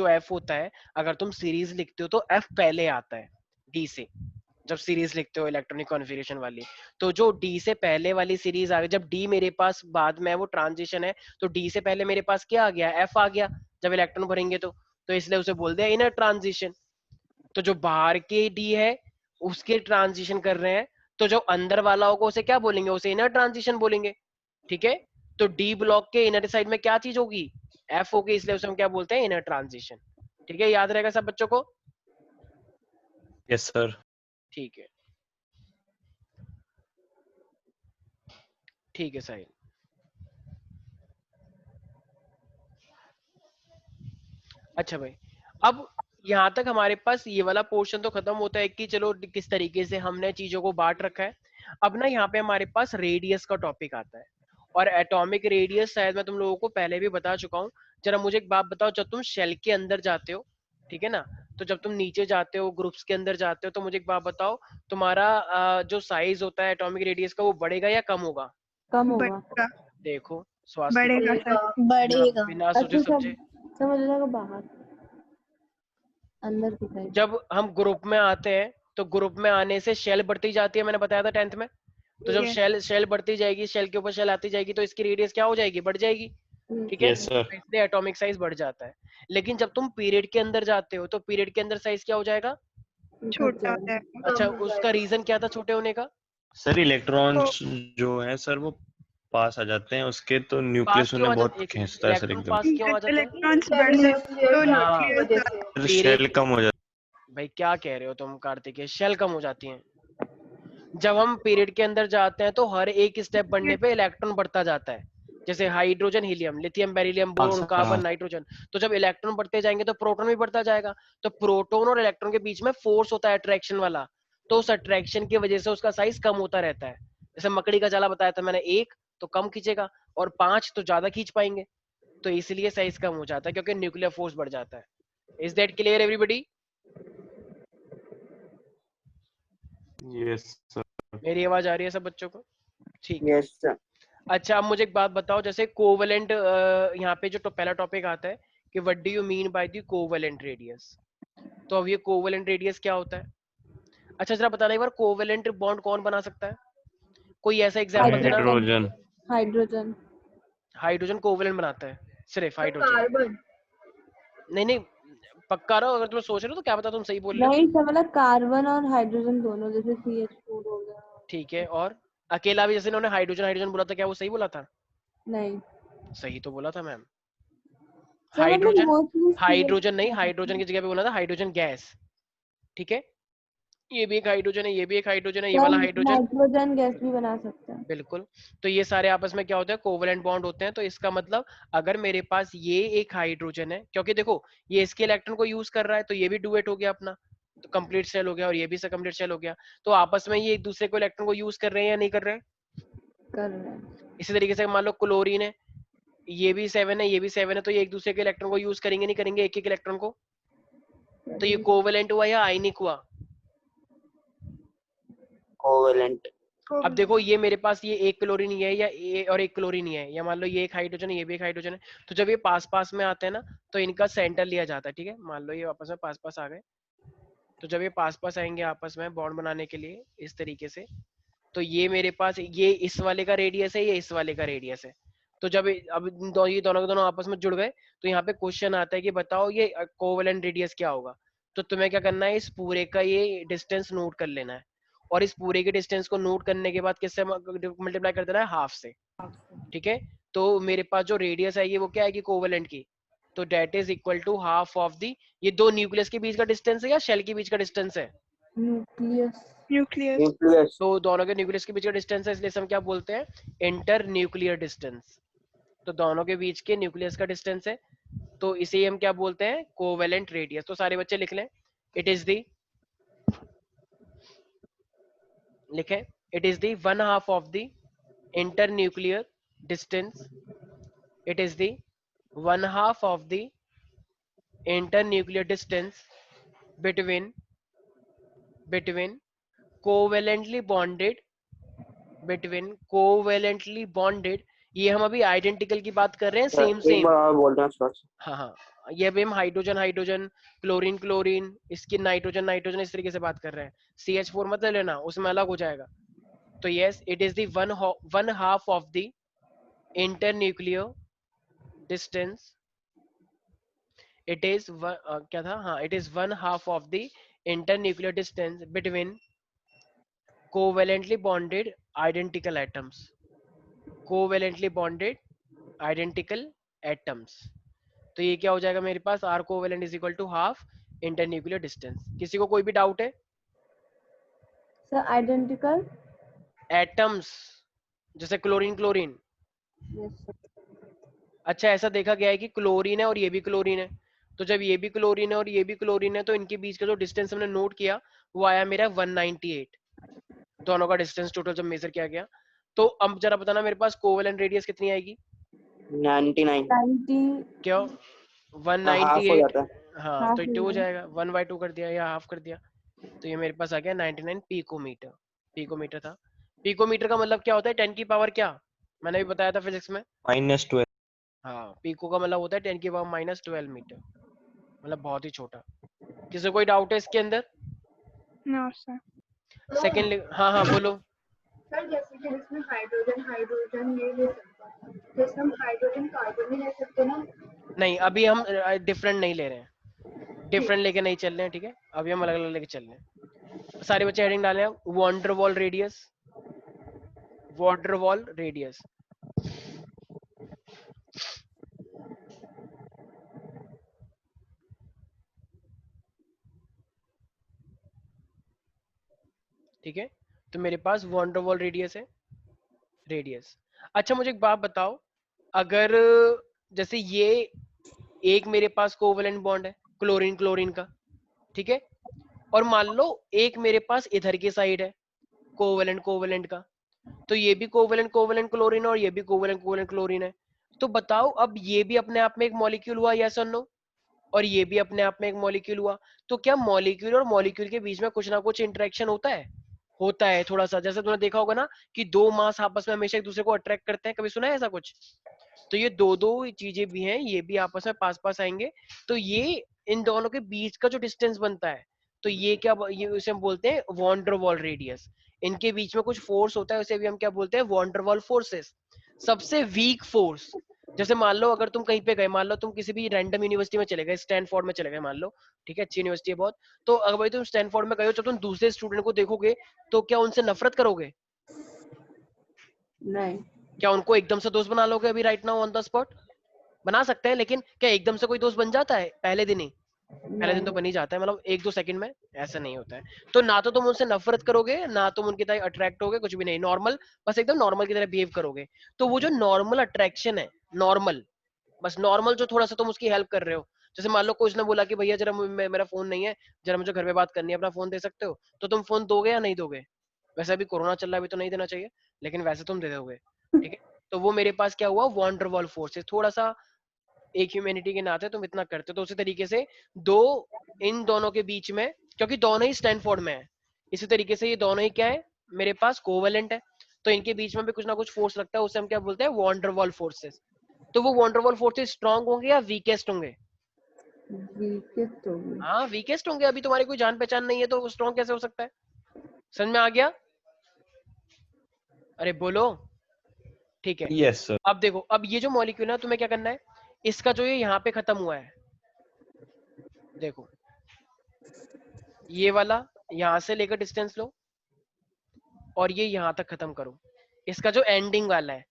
एफ होता है, अगर तुम सीरीज लिखते हो तो एफ पहले आता है डी से। जब सीरीज लिखते हो इलेक्ट्रॉनिक कॉन्फ़िगरेशन वाली, तो जो डी से पहले वाली सीरीज आ गई, जब डी मेरे पास बाद में है वो ट्रांजिशन है, तो डी से पहले मेरे पास क्या आ गया, एफ आ गया जब इलेक्ट्रॉन भरेंगे तो इसलिए उसे बोलते हैं इनर ट्रांजिशन। तो जो बाहर के डी है उसके ट्रांजिशन कर रहे हैं, तो जो अंदर वाला होगा उसे क्या बोलेंगे, उसे इनर ट्रांजिशन बोलेंगे। ठीक है, तो डी ब्लॉक के इनर साइड में क्या चीज होगी, एफ होगी, इसलिए उसे हम क्या बोलते हैं, इनर ट्रांजिशन। ठीक है, याद रहेगा सब बच्चों को? Yes sir. ठीक है, ठीक है साहिल। अच्छा भाई, अब यहाँ तक हमारे पास ये वाला पोर्शन तो खत्म होता है कि चलो किस तरीके से हमने चीजों को बांट रखा है। अब ना यहाँ पे हमारे पास रेडियस का टॉपिक आता है, और एटॉमिक रेडियस शायद मैं तुम लोगों को पहले भी बता चुका हूँ। जरा मुझे एक बात बताओ, जब तुम शेल के अंदर जाते हो, ठीक है ना, तो जब तुम नीचे जाते हो ग्रुप्स के अंदर जाते हो, तो मुझे एक बात बताओ, तुम्हारा जो साइज होता है एटॉमिक रेडियस का वो बढ़ेगा या कम होगा? कम होगा। बढ़ेगा। देखो स्वास्थ्य बढ़ेगा सर। बढ़ेगा। बिना सोचे अच्छा समझे। समझ लगा बाहर अंदर की साइड। जब हम ग्रुप में आते हैं तो ग्रुप में आने से शेल बढ़ती जाती है, मैंने बताया था 10th में। तो जब Yes. शेल बढ़ती जाएगी, शेल के ऊपर शेल आती जाएगी, तो इसकी रेडियस क्या हो जाएगी, बढ़ जाएगी। ठीक है, यस सर। तो इसलिए एटॉमिक साइज बढ़ जाता है। लेकिन जब तुम पीरियड के अंदर जाते हो तो पीरियड के अंदर साइज क्या हो जाएगा? छोटा हो जाएगा। अच्छा, उसका रीजन क्या था छोटे होने का? सर इलेक्ट्रॉन्स तो जो है सर वो पास आ जाते हैं उसके, तो पास न्यूक्लियस क्यों उन्हें आ बहुत जाते, खींचता है सर इलेक्ट्रॉन एकदम। पास क्यों आ जाते हैं? इलेक्ट्रॉन्स बढ़ते तो हाँ। Nucleus sir period shall come हो जाता भाई क्या कह रहे हो तुम कार्तिक, शेल कम हो जाती हैं। जब हम पीरियड के अंदर जाते हैं तो हर एक स्टेप बढ़ने पे इलेक्ट्रॉन बढ़ता जाता है, जैसे hydrogen helium lithium beryllium boron हाँ, कार्बन हाँ। नाइट्रोजन। तो जब इलेक्ट्रॉन बढ़ते जाएंगे तो प्रोटॉन भी बढ़ता जाएगा। तो प्रोटॉन और इलेक्ट्रॉन के बीच में फोर्स होता है अट्रैक्शन वाला, तो उस अट्रैक्शन की वजह से उसका साइज कम होता रहता है। जैसे मकड़ी का जाला बताया था मैंने, 1 तो कम खींचेगा और 5 तो ज्यादा खींच पाएंगे, तो इसलिए साइज कम हो जाता है क्योंकि न्यूक्लियर फोर्स बढ़ जाता है। Is that clear everybody? Yes sir. मेरी आवाज आ रही है सब बच्चों को? ठीक है। Yes sir. अच्छा, अब मुझे एक बात बताओ, जैसे कोवेलेंट, यहाँ पे जो पहला टॉपिक आता है कि what do you mean by the covalent radius, तो अब ये कोवेलेंट रेडियस क्या होता है? अच्छा जरा बताना एक बार, कोवेलेंट बॉन्ड कौन बना सकता है? कोई ऐसा एग्जांपल देना। हाइड्रोजन। हाइड्रोजन। हाइड्रोजन कोवेलेंट बनाता है, सिर्फ हाइड्रोजन? कार्बन। नहीं नहीं, पक्का रहो, अगर तुम सोच रहे हो तो क्या पता तुम सही बोल रहे हो। नहीं सर मतलब कार्बन और हाइड्रोजन दोनों, जैसे CH4 हो गया। ठीक है, और अकेला भी जैसे इन्होंने हाइड्रोजन हाइड्रोजन बोला था, क्या वो सही बोला था? नहीं। सही तो बोला था मैम। हाइड्रोजन, हाइड्रोजन नहीं, हाइड्रोजन की जगह पे बोला था हाइड्रोजन गैस, ठीक है। ये भी एक हाइड्रोजन है, ये भी एक हाइड्रोजन है, ये वाला हाइड्रोजन, नाइट्रोजन गैस भी बना सकते हैं। बिल्कुल। तो ये सारे आपस में क्या होते हैं, कोवेलेंट बॉन्ड होते हैं। तो इसका मतलब अगर मेरे पास ये एक हाइड्रोजन है, क्योंकि देखो ये इसके इलेक्ट्रॉन को यूज कर रहा है, तो ये भी डुएट हो गया अपना, तो कंप्लीट सेल हो गया, और ये भी कंप्लीट सेल हो गया। तो आपस में ये एक दूसरे को इलेक्ट्रॉन को यूज कर रहे हैं या नहीं कर रहे हैं? कर रहे हैं। इसी तरीके से मान लो क्लोरीन है, ये भी 7 है, ये भी 7 है, तो ये एक दूसरे के इलेक्ट्रॉन को यूज करेंगे नहीं करेंगे, एक एक इलेक्ट्रॉन को? तो ये कोवेलेंट हुआ या आयनिक हुआ? कोवेलेंट। अब देखो ये मेरे पास ये एक क्लोरीन ही है, या और एक क्लोरीन ही है, या मान लो ये एक हाइड्रोजन है, ये भी एक हाइड्रोजन है। तो जब ये पास पास में आते हैं ना, तो इनका सेंटर लिया जाता है, ठीक है। मान लो ये आपस में पास पास आ गए, तो जब ये पास पास आएंगे आपस में बॉन्ड बनाने के लिए इस तरीके से, तो ये मेरे पास ये इस वाले का रेडियस है, ये इस वाले का रेडियस है। तो जब अब ये दोनों के दोनों आपस में जुड़ गए, तो यहाँ पे क्वेश्चन आता है कि बताओ ये कोवेलेंट रेडियस क्या होगा। तो तुम्हें क्या करना है, इस पूरे का ये डिस्टेंस नोट कर लेना है, और इस पूरे के डिस्टेंस को नोट करने के बाद किससे मल्टीप्लाई कर देना है, हाफ से, ठीक है। तो मेरे पास जो रेडियस है ये वो क्या है कि कोवेलेंट की, तो that is equal to half of the, ये दो न्यूक्लियस के बीच का डिस्टेंस है या शेल के बीच का डिस्टेंस है? न्यूक्लियस। न्यूक्लियस। न्यूक्लियस। तो दोनों के न्यूक्लियस के बीच का डिस्टेंस है, इसलिए हम क्या बोलते हैं, इंटर न्यूक्लियर डिस्टेंस। तो दोनों के बीच के न्यूक्लियस का डिस्टेंस है, तो इसे हम क्या बोलते हैं, कोवेलेंट रेडियस। तो सारे बच्चे लिख लें, इट इज दी, लिखें, it is the 1/2 of the inter nuclear distance, it is the 1/2 of the inter nuclear distance between covalently bonded, between covalently bonded, ये हम अभी आइडेंटिकल की बात कर रहे हैं, सेम एक सेम। बार और बोल रहा हूँ स्पष्ट। हाँ हाँ, ये अभी हम हाइड्रोजन हाइड्रोजन, क्लोरीन क्लोरीन, इसकी नाइट्रोजन नाइट्रोजन, इस तरीके से बात कर रहे हैं। CH4 मत ले लेना, उसमें अलग हो जाएगा। तो yes, it is the 1/2 of the internuclear distance, it is क्या था, हाँ, it is 1/2 of the internuclear distance between covalently bonded identical atoms, covalently bonded identical atoms। तो ये क्या हो जाएगा मेरे पास, R covalent is equal to half internuclear distance। किसी को कोई भी डाउट है? सर आइडेंटिकल एटम्स, जैसे क्लोरीन क्लोरीन। Yes sir. अच्छा, ऐसा देखा गया है कि क्लोरीन है और ये भी क्लोरीन है, तो जब ये भी क्लोरीन है और ये भी क्लोरीन है, तो इनके बीच का जो डिस्टेंस हमने नोट किया वो आया मेरा 198, दोनों का डिस्टेंस टोटल जब मेजर किया गया। तो अब जरा बताना मेरे पास कोवेलेंट रेडियस कितनी आएगी? 99। 90 क्यों? हाफ हो 198, जाता है। हाँ, हाफ तो हो 2 हो जाएगा। जाएगा, 1/2 कर दिया या हाफ कर दिया, तो ये मेरे पास आ गया 99 पिकोमीटर। पिकोमीटर था, पिकोमीटर का मतलब क्या होता है, 10 की पावर क्या, मैंने भी बताया था फिजिक्स में। -12। हाँ, पिको का मतलब होता है 10 की पावर -12 मीटर, मतलब बहुत ही छोटा। किसी को कोई डाउट है इसके अंदर? No sir. सेकंड, हाँ हाँ बोलो। सर जैसे कि इसमें हाइड्रोजन हाइड्रोजन ये ले सकते हैं, तो इसमें हम हाइड्रोजन कार्बन भी ले सकते हैं ना? नहीं, अभी हम डिफरेंट नहीं ले रहे हैं, डिफरेंट लेके नहीं चल रहे हैं, ठीक है। अभी हम अलग अलग लेके चल रहे हैं। सारे बच्चे हेडिंग डाले हैं, van der Waals radius, van der Waals radius. ठीक है, तो मेरे पास वॉन्डर वॉल रेडियस है, रेडियस। अच्छा, मुझे एक बात बताओ, अगर जैसे ये एक मेरे पास कोवेलेंट बॉन्ड है क्लोरीन क्लोरीन का, ठीक है, और मान लो एक मेरे पास इधर की साइड है कोवेलेंट कोवेलेंट का, तो ये भी कोवेलेंट कोवेलेंट क्लोरीन और ये भी कोवेलेंट कोवेलेंट क्लोरीन है। तो बताओ, अब ये भी अपने आप में एक मॉलिक्यूल हुआ, यस और नो, और ये भी अपने आप में एक मॉलिक्यूल हुआ। तो क्या मॉलिक्यूल और मॉलिक्यूल के बीच में कुछ ना कुछ इंटरेक्शन होता है? होता है थोड़ा सा। जैसे तुमने देखा होगा ना कि दो मास आपस में हमेशा एक दूसरे को अट्रैक्ट करते हैं, कभी सुना है ऐसा कुछ? तो ये दो दो चीजें भी हैं, ये भी आपस में पास पास आएंगे, तो ये इन दोनों के बीच का जो डिस्टेंस बनता है, तो ये क्या, ये उसे हम बोलते हैं वॉन्डर वॉल रेडियस। इनके बीच में कुछ फोर्स होता है, उसे भी हम क्या बोलते हैं, वॉन्डर वॉल फोर्सेस। सबसे वीक फोर्स, जैसे मान लो अगर तुम कहीं पे गए, मान लो तुम किसी भी रैंडम यूनिवर्सिटी में चले गए, स्टैनफोर्ड में चले गए मान लो, ठीक है, अच्छी यूनिवर्सिटी है बहुत, तो अगर भाई तुम स्टैनफोर्ड में गए हो, जब तुम दूसरे स्टूडेंट को देखोगे तो क्या उनसे नफरत करोगे? नहीं। क्या उनको एकदम से दोस्त बना लोगे अभी right now on the spot? बना सकते हैं, लेकिन क्या एकदम से कोई दोस्त बन जाता है पहले दिन ही? पहले दिन तो बन ही जाता है, मतलब 1-2 सेकंड में, ऐसा नहीं होता है। तो ना तो तुम उनसे नफरत करोगे, ना तुम उनकी तरह अट्रैक्ट होगे, कुछ भी नहीं, नॉर्मल, बस एकदम नॉर्मल की तरह बिहेव करोगे। तो वो जो नॉर्मल अट्रैक्शन है, नॉर्मल, बस नॉर्मल जो थोड़ा सा तुम उसकी हेल्प कर रहे हो, जैसे मान लो कोच ने बोला कि भैया जरा मेरा फोन नहीं है, जरा मुझे घर पे बात करनी है, अपना फोन दे सकते हो, तो तुम फोन दोगे या नहीं दोगे? वैसे अभी कोरोना चल रहा है, अभी तो नहीं देना चाहिए, लेकिन वैसे तुम दे दोगे, ठीक है? तो वो मेरे पास क्या हुआ, वॉन्डरवॉल फोर्सेस, थोड़ा सा एक ह्यूमैनिटी के नाते तुम इतना करते हो, तो उसी तरीके से दो, इन दोनों के बीच में, क्योंकि दोनों ही स्टैनफोर्ड में है, इसी तरीके से ये दोनों ही क्या है मेरे पास, कोवेलेंट है, तो इनके बीच में भी कुछ ना कुछ फोर्स लगता है, उसे हम क्या बोलते हैं, वॉन्डरवॉल फोर्सेस। तो वो वॉन्डरवॉल फोर्सेस स्ट्रांग होंगे या वीकेस्ट होंगे? वीकेस्ट होगी। हाँ वीकेस्ट होंगे, अभी तुम्हारी कोई जान पहचान नहीं है तो स्ट्रांग कैसे हो सकता है? समझ में आ गया? अरे बोलो। ठीक है, यस सर। अब देखो, अब ये जो मॉलिक्यूल है तुम्हें क्या करना है, इसका जो ये यहाँ पे खत्म हुआ है, देखो ये वाला यहाँ से लेकर डिस्टेंस लो और ये यहाँ तक खत्म करो, इसका जो एंडिंग वाला है,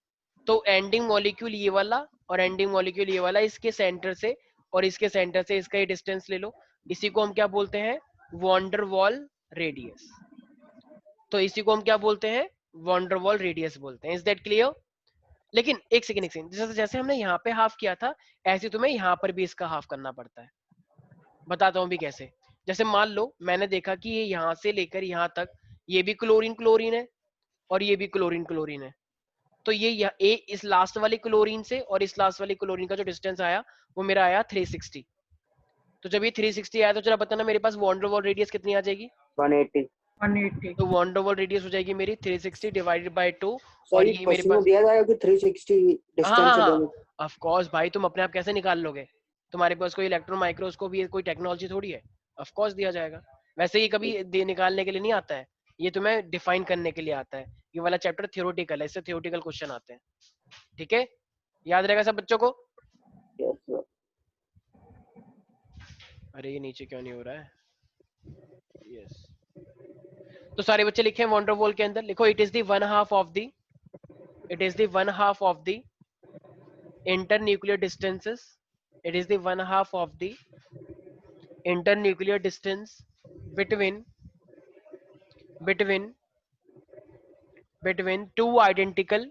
तो एंडिंग मॉलिक्यूल ये वाला और एंडिंग मॉलिक्यूल ये वाला, इसके सेंटर से और इसके सेंटर से इसका ये डिस्टेंस ले लो, इसी को हम क्या बोलते हैं, वॉन्डरवॉल रेडियस। तो इसी को हम क्या बोलते हैं, वॉन्डरवॉल रेडियस बोलते हैं। Is that clear? लेकिन एक सेकंड, जैसे हमने यहाँ पे हाफ किया था, ऐसे तुम्हें यहाँ पर भी इसका हाफ करना पड़ता है। बताता हूँ भी कैसे। जैसे मान लो मैंने देखा कि ये यहाँ से लेकर यहाँ तक ये भी क्लोरीन क्लोरीन है और ये भी क्लोरीन क्लोरीन है, तो ये इस लास्ट वाली क्लोरीन से और इस लास्ट वाली क्लोरीन का जो डिस्टेंस आया वो मेरा आया 360। तो जब ये 360 आया तो जरा बताना मेरे पास वॉन्डरवॉल रेडियस कितनी आ जाएगी? 180। तो वॉन्डरवॉल रेडियस हो जाएगी मेरी 360 डिवाइडेड बाय 2, और सही ये मेरे क्वेश्चन में पास, दिया जाएगा कि 360 डिस्टेंस से दोनों। ऑफ कोर्स भाई, तुम अपने आप कैसे निकाल लोगे? तुम्हारे पास कोई इलेक्ट्रॉन माइक्रोस्कोप, ये कोई टेक्नोलॉजी थोड़ी है, ऑफ कोर्स दिया जाएगा। वैसे ये कभी निकालने के लिए नहीं आता है, ये तुम्हें डिफाइन करने के लिए आता है। ये वाला चैप्टर थियोरेटिकल है, इससे थियोरेटिकल क्वेश्चन आते हैं, ठीक है? याद रहेगा सब बच्चों को? Yes sir. अरे ये नीचे क्यों नहीं हो रहा है? यस, तो सारे बच्चे लिखे वॉन्डरवॉल के अंदर, लिखो it is the one half of the, it is the one half of the internuclear distances, it is the one half of the internuclear distance between two identical,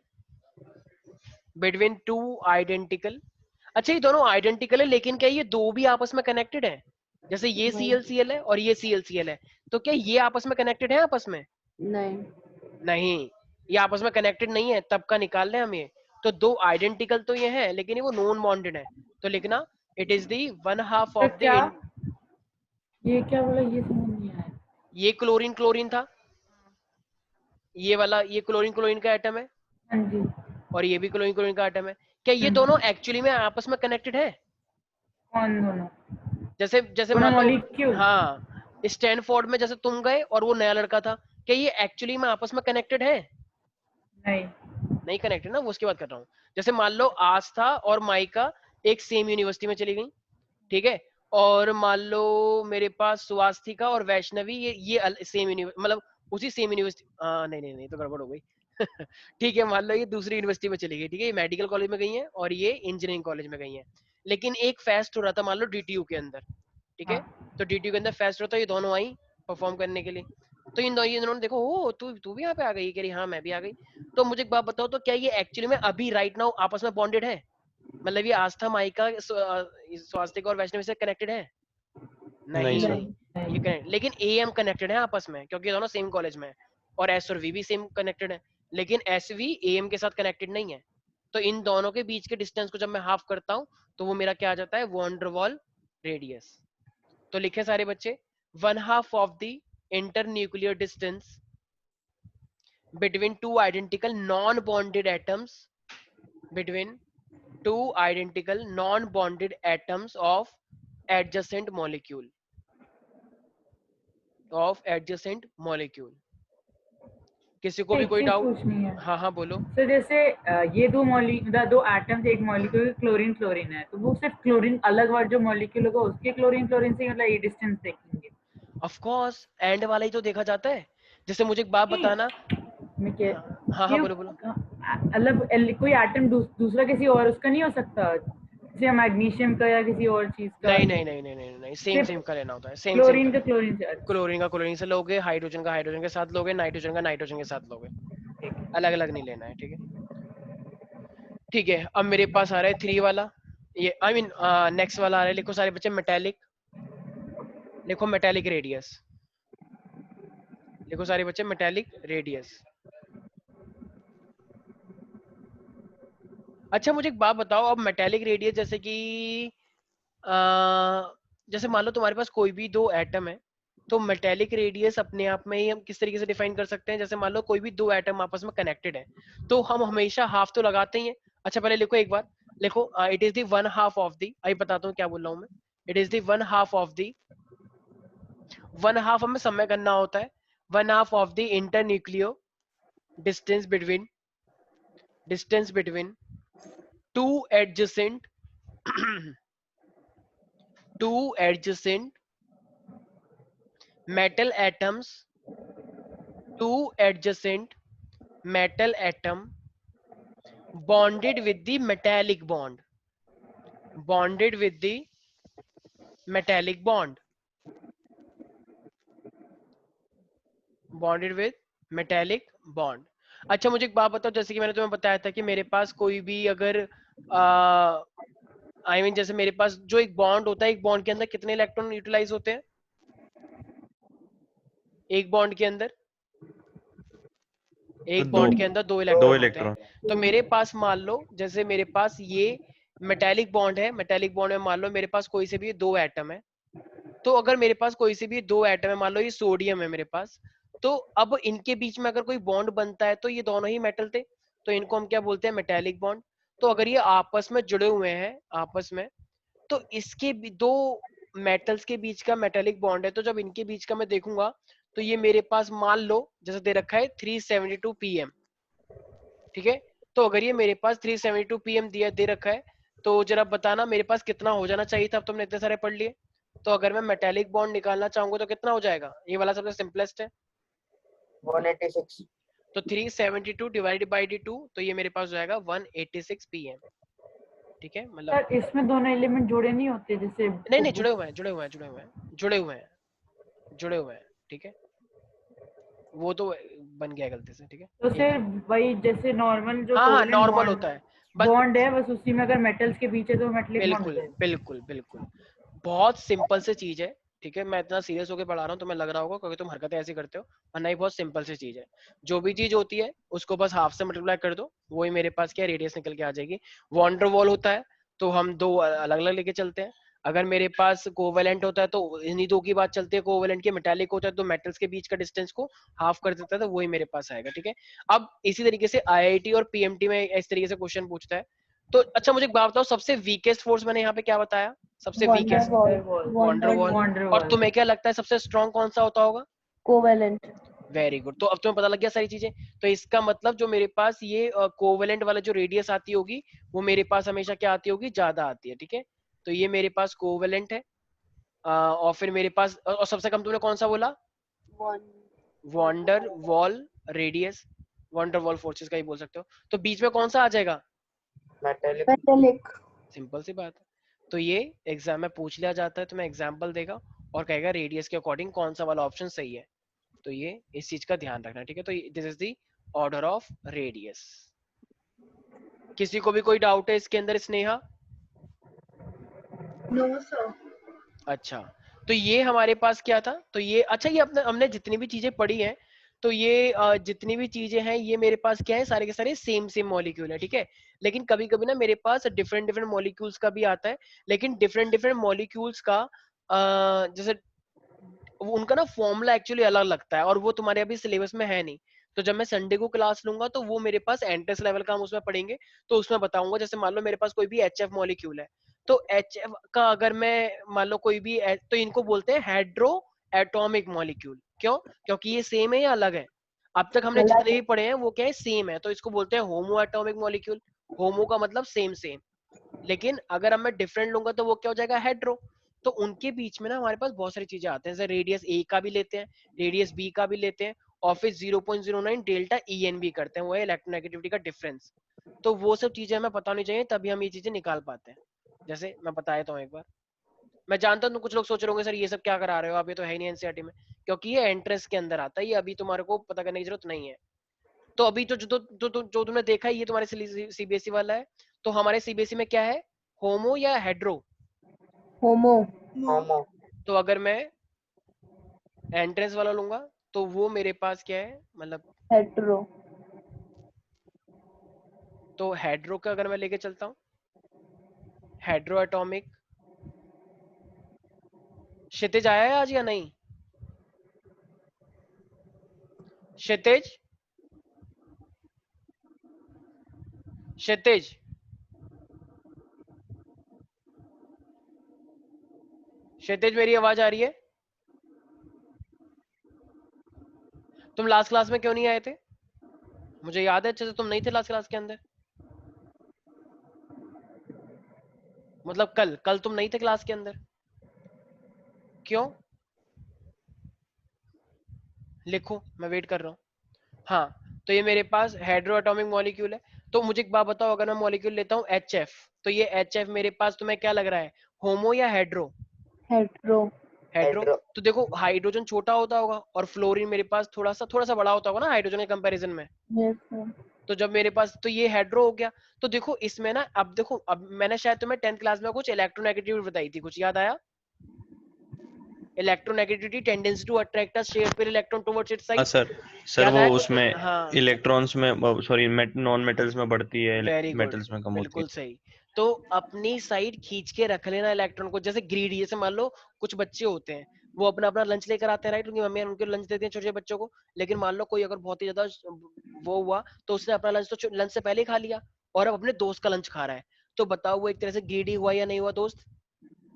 अच्छा ये दोनों आइडेंटिकल है, लेकिन क्या ये दो भी आपस में कनेक्टेड है? जैसे ये ClCl है और ये ClCl है, तो क्या ये आपस में कनेक्टेड है आपस में? नहीं, ये आपस में कनेक्टेड नहीं है, तब का निकाल रहे हैं हम ये। तो दो आइडेंटिकल तो ये है, लेकिन ये वो नॉन बॉन्डेड है, तो लिखना it is the one half of the, ये क्या बोला, ये समझ नहीं आया। ये क्लोरीन क्लोरीन था, ये वाला ये क्लोरीन क्लोरीन का एटम है, हाँ जी। और ये भी क्लोरीन क्लोरीन का एटम है। क्या ये दोनों एक्चुअली में आपस में कनेक्टेड है? कौन दोनों? जैसे दोनों मान लो, मॉलिक्यूल? हाँ, स्टैनफोर्ड में जैसे तुम गए और वो नया लड़का था, क्या ये एक्चुअली में आपस में कनेक्टेड है? नहीं कनेक्टेड ना, वो उसकी बात कर रहा हूँ। जैसे मान लो आस्था और माइका एक सेम यूनिवर्सिटी में चली गई, ठीक है, और मान लो मेरे पास सुवास्तिका और वैष्णवी ये सेम मतलब उसी सेम यूनिवर्सिटी, नहीं तो गड़बड़ हो गई ठीक है, मान लो ये दूसरी यूनिवर्सिटी में चली गई, ठीक है, ये मेडिकल कॉलेज में गई है और ये इंजीनियरिंग कॉलेज में गई है, लेकिन एक फेस्ट हो रहा था मान लो DTU के अंदर, ठीक है, तो DTU के अंदर फेस्ट होता है, ये दोनों आई परफॉर्म करने के लिए, तो इन दोनों देखो, ओ तू भी यहाँ पे आ गई, कह रही हाँ मैं भी आ गई। तो मुझे एक बात बताओ, तो क्या ये एक्चुअली में अभी राइट नाउ आपस में बॉन्डेड है? मतलब ये आस्था माइका स्वास्तिक और वैष्णवी से कनेक्टेड है? नहीं, ये कनेक्ट, लेकिन AM कनेक्टेड है आपस में, क्योंकि दोनों सेम कॉलेज में है, और S और V भी सेम कनेक्टेड है, लेकिन SV AM के साथ कनेक्टेड नहीं है। तो इन दोनों के बीच के डिस्टेंस को जब मैं हाफ करता हूँ तो वो मेरा क्या आ जाता है, वॉन्डरवॉल रेडियस। तो लिखे सारे बच्चे, one half of the internuclear distance between two identical non-bonded atoms, between two identical non-bonded atoms of adjacent molecule, किसी को भी कोई डाउट? हाँ बोलो। तो जैसे ये दो एटम्स, एक मॉलिक्यूल क्लोरीन क्लोरीन है, तो वो सिर्फ क्लोरीन अलग वाला जो मॉलिक्यूल होगा उसके क्लोरीन क्लोरीन से मतलब ये डिस्टेंस देखेंगे? ऑफ कोर्स, एंड वाला ही तो देखा जाता है। जैसे मुझे एक बात बताना, हाँ बोलो। अलग कोई एटम दूसरा किसी और उसका नहीं हो सकता? जैसे मैग्नीशियम का या किसी और चीज का? नहीं नहीं नहीं नहीं नहीं नहीं, सेम सिर्फ सेम का लेना होता है, सेम क्लोरीन का। का क्लोरीन से? अच्छा, क्लोरीन का क्लोरीन से लोगे, हाइड्रोजन का हाइड्रोजन के साथ लोगे, नाइट्रोजन का नाइट्रोजन के साथ लोगे, ठीक है। अलग अलग नहीं लेना है, ठीक है। ठीक है, अब मेरे पास आ रहा है 3 वाला, ये आई मीन नेक्स्ट वाला आ रहा है, लिखो सारे बच्चे मेटेलिक, लिखो मेटेलिक रेडियस, लिखो सारे बच्चे मेटेलिक रेडियस। अच्छा मुझे एक बात बताओ, अब मेटेलिक रेडियस जैसे कि जैसे मान लो तुम्हारे पास कोई भी दो एटम है, तो मेटेलिक रेडियस अपने आप में ही हम किस तरीके से डिफाइन कर सकते हैं? जैसे मान लो कोई भी दो एटम आपस में कनेक्टेड है, तो हम हमेशा हाफ तो लगाते ही हैं। अच्छा पहले लिखो एक बार, लिखो it is the 1/2 of D, अभी बताता हूँ क्या बोल रहा हूँ मैं, it is the 1/2 of D, 1/2 हमें समय करना होता है, 1/2 of the internuclear distance between two adjacent two adjacent metal atoms, two adjacent metal atom bonded with the metallic bond, bonded with the metallic bond, bonded with metallic bond। अच्छा मुझे एक बात बताओ, जैसे कि मैंने तुम्हें बताया था कि मेरे पास कोई भी अगर आई मीन जैसे मेरे पास जो एक बॉन्ड होता है, एक बॉन्ड के अंदर कितने इलेक्ट्रॉन यूटिलाइज होते हैं? एक बॉन्ड के अंदर, एक दो बॉन्ड के अंदर 2 दो इलेक्ट्रॉन होते हैं। इलेक्ट्रॉन। तो मेरे पास मान लो, जैसे मेरे पास ये मेटेलिक बॉन्ड है, मेटेलिक बॉन्ड में मान लो मेरे पास कोई से भी दो एटम है, तो अगर मेरे पास कोई से भी दो एटम है, मान लो ये सोडियम है मेरे पास, तो अब इनके बीच में अगर कोई बॉन्ड बनता है तो ये दोनों ही मेटल थे, तो इनको हम क्या बोलते हैं? Metallic bond. तो अगर ये आपस में जुड़े हुए हैं आपस में, तो इसके दो मेटल्स के बीच का मेटेलिक बॉन्ड है, तो जब इनके बीच का मैं देखूंगा तो ये मेरे पास मान लो जैसे दे रखा है 372 pm, ठीक है। तो अगर ये मेरे पास 372 pm दिया दे रखा है, तो जरा बताना मेरे पास कितना हो जाना चाहिए था? अब तुमने इतने सारे पढ़ लिए, तो अगर मैं मेटेलिक बॉन्ड निकालना चाहूंगा तो कितना हो जाएगा? ये वाला सबसे सिंपलेस्ट है, 186। तो 372 डिवाइडेड बाई 2, तो ये मेरे पास हो जाएगा 186 pm, ठीक है। मतलब सर इसमें दोनों एलिमेंट जुड़े नहीं होते जैसे? नहीं नहीं, जुड़े हुए हैं, जुड़े हुए हैं, जुड़े हुए हैं, जुड़े हुए हैं, जुड़े हुए हैं, ठीक है। वो तो बन गया गलती से, ठीक है। तो सर वही जैसे नॉर्मल जो हाँ हाँ कोवेलेंट नॉर्मल होता है, बस बॉन्ड है, बस उसी में अगर मेटल्स के बीच है तो मेटलिक बॉन्ड बिल्कुल होता है। बिल्कुल बिल्कुल, बहुत सिंपल से चीज है, ठीक है। मैं इतना सीरियस होकर पढ़ा रहा हूँ, तुम्हें लग रहा होगा क्योंकि तुम हरकतें ऐसी करते हो, और नहीं, बहुत सिंपल सी चीज है। जो भी चीज होती है उसको बस हाफ से मल्टीप्लाई कर दो, वही मेरे पास क्या रेडियस निकल के आ जाएगी। वॉन्डर वॉल होता है तो हम दो अलग अलग लेके चलते हैं, अगर मेरे पास कोवेलेंट होता है तो इन्हीं दो की बात चलती है, कोवेलेंट के मेटालिक होता है तो मेटल्स के बीच का डिस्टेंस को हाफ कर देता है, तो वही मेरे पास आएगा, ठीक है। अब इसी तरीके से आईआईटी और पीएमटी में इस तरीके से क्वेश्चन पूछता है। तो अच्छा मुझे एक बात बताओ, सबसे वीकेस्ट फोर्स मैंने यहाँ पे क्या बताया? सबसे वीकेस्ट वॉन्डर वॉल। और तुम्हें क्या लगता है सबसे स्ट्रॉन्ग कौन सा होता होगा? कोवेलेंट। वेरी गुड, तो अब तुम्हें पता लग गया सारी चीजें। तो इसका मतलब जो मेरे पास ये कोवेलेंट वाला जो रेडियस आती होगी, वो मेरे पास हमेशा क्या आती होगी? ज्यादा आती है, ठीक है। तो ये मेरे पास कोवेलेंट है, और फिर मेरे पास और सबसे कम तुमने कौन सा बोला? Van der Waals radius, van der Waals forces का ही बोल सकते हो। तो बीच में कौन सा आ जाएगा? मेटेलिक। सिंपल सी बात है। तो ये एग्जाम में पूछ लिया जाता है, तो मैं एग्जाम्पल देगा और कहेगा रेडियस के अकॉर्डिंग कौन सा वाला ऑप्शन सही है। तो ये इस चीज का ध्यान रखना, ठीक है। तो this is the order of radius. किसी को भी कोई डाउट है इसके अंदर? स्नेहा? No sir. अच्छा, तो ये हमारे पास क्या था? तो ये अच्छा, ये अपने हमने जितनी भी चीजें पढ़ी हैं, तो ये जितनी भी चीजें हैं ये मेरे पास क्या है? सारे के सारे सेम सेम मॉलिक्यूल है, ठीक है। लेकिन कभी कभी ना मेरे पास डिफरेंट डिफरेंट मॉलिक्यूल्स का भी आता है, लेकिन डिफरेंट डिफरेंट मॉलिक्यूल्स का जैसे उनका ना फॉर्मूला एक्चुअली अलग लगता है, और वो तुम्हारे अभी सिलेबस में है नहीं। तो जब मैं संडे को क्लास लूंगा तो वो मेरे पास एंट्रेंस लेवल का हम उसमें पढ़ेंगे, तो उसमें बताऊंगा। जैसे मान लो मेरे पास कोई भी एचएफ मॉलिक्यूल है, तो एचएफ का अगर मैं मान लो कोई भी तो इनको बोलते हैं हेड्रो एटॉमिक मॉलिक्यूल। क्यों? क्योंकि ये सेम है या अलग है? अब तक हमने जितने भी पढ़े हैं वो क्या है? सेम है, तो इसको बोलते हैं होमो एटॉमिक मॉलिक्यूल। होमो का मतलब सेम सेम, लेकिन अगर अब मैं डिफरेंट लूंगा तो वो क्या हो जाएगा? हेड्रो। तो उनके बीच में ना हमारे पास बहुत सारी चीजें आते हैं, जैसे रेडियस ए का भी लेते हैं, रेडियस बी का भी लेते हैं, और फिर 0.09 डेल्टा ईएन भी करते हैं, वो है इलेक्ट्रोनेगेटिविटी का डिफरेंस। तो वो सब चीजें हमें पता होनी चाहिए, तभी हम ये चीजें निकाल पाते हैं। जैसे मैं बता देता हूँ एक बार। मैं जानता हूँ कुछ लोग सोच रहे होंगे सर ये सब क्या करा रहे हो आप, ये तो है ही नहीं एनसीईआरटी में, क्योंकि ये एंट्रेंस के अंदर आता है, ये अभी तुम्हारे को पता करने की जरूरत नहीं है। तो अभी तो जो तुमने देखा है ये तुम्हारे सीबीएसई वाला है। तो हमारे सीबीएसई में क्या है, होमो या हेड्रो? होमो। होमो। तो अगर मैं एंट्रेंस वाला लूंगा तो वो मेरे पास क्या है, मतलब हेट्रो। तो हेड्रो का अगर मैं लेके चलता हूँ, हेड्रो एटॉमिक। क्षितिज आया है आज या नहीं? क्षितिज, क्षितिज, क्षितिज मेरी आवाज आ रही है? तुम लास्ट क्लास में क्यों नहीं आए थे? मुझे याद है अच्छे से तुम नहीं थे लास्ट क्लास के अंदर, मतलब कल कल तुम नहीं थे क्लास के अंदर, क्यों? लिखो, मैं वेट कर रहा हूँ। हाँ, तो ये मेरे पास हेड्रो एटॉमिक मॉलिक्यूल है। तो मुझे एक बात बताओ, अगर मैं मॉलिक्यूल लेता हूँ HF, तो ये HF मेरे पास तुम्हें क्या लग रहा है, होमो या हेड्रो? हेट्रो। हेड्रो। हेड्रो। तो देखो हाइड्रोजन छोटा होता होगा और फ्लोरीन मेरे पास थोड़ा सा बड़ा होता होगा ना हाइड्रोजन के कंपैरिजन में। Yes sir. तो जब मेरे पास, तो ये हेड्रो हो गया। तो देखो इसमें ना, अब देखो, अब मैंने शायद तुम्हें 10th क्लास में कुछ इलेक्ट्रोनेगेटिविटी बताई थी, कुछ याद आया? Electronegativity, tendency to attract a share pair electron towards its हाँ साइड। सर याद वो आया कुछ? उसमें हाँ, इलेक्ट्रॉन्स में, सॉरी नॉन मेटल्स में बढ़ती है, वेरी गुड, मेटल्स में कम होती बिल्कुल सही। तो अपनी साइड खींच के रख लेना इलेक्ट्रॉन को, जैसे ग्रीडी, जैसे मान लो कुछ बच्चे होते हैं, वो अपना अपना लंच लेकर आते हैं, राइट, उनकी मम्मी उनको लंच देती है छोटे छोटे बच्चों को। लेकिन मान लो कोई अगर बहुत ही ज्यादा वो हुआ तो उसने अपना लंच तो लंच से पहले ही खा लिया और अब अपने दोस्त का लंच खा रहा है। तो बताओ वो एक तरह से ग्रीडी हुआ या नहीं हुआ दोस्त?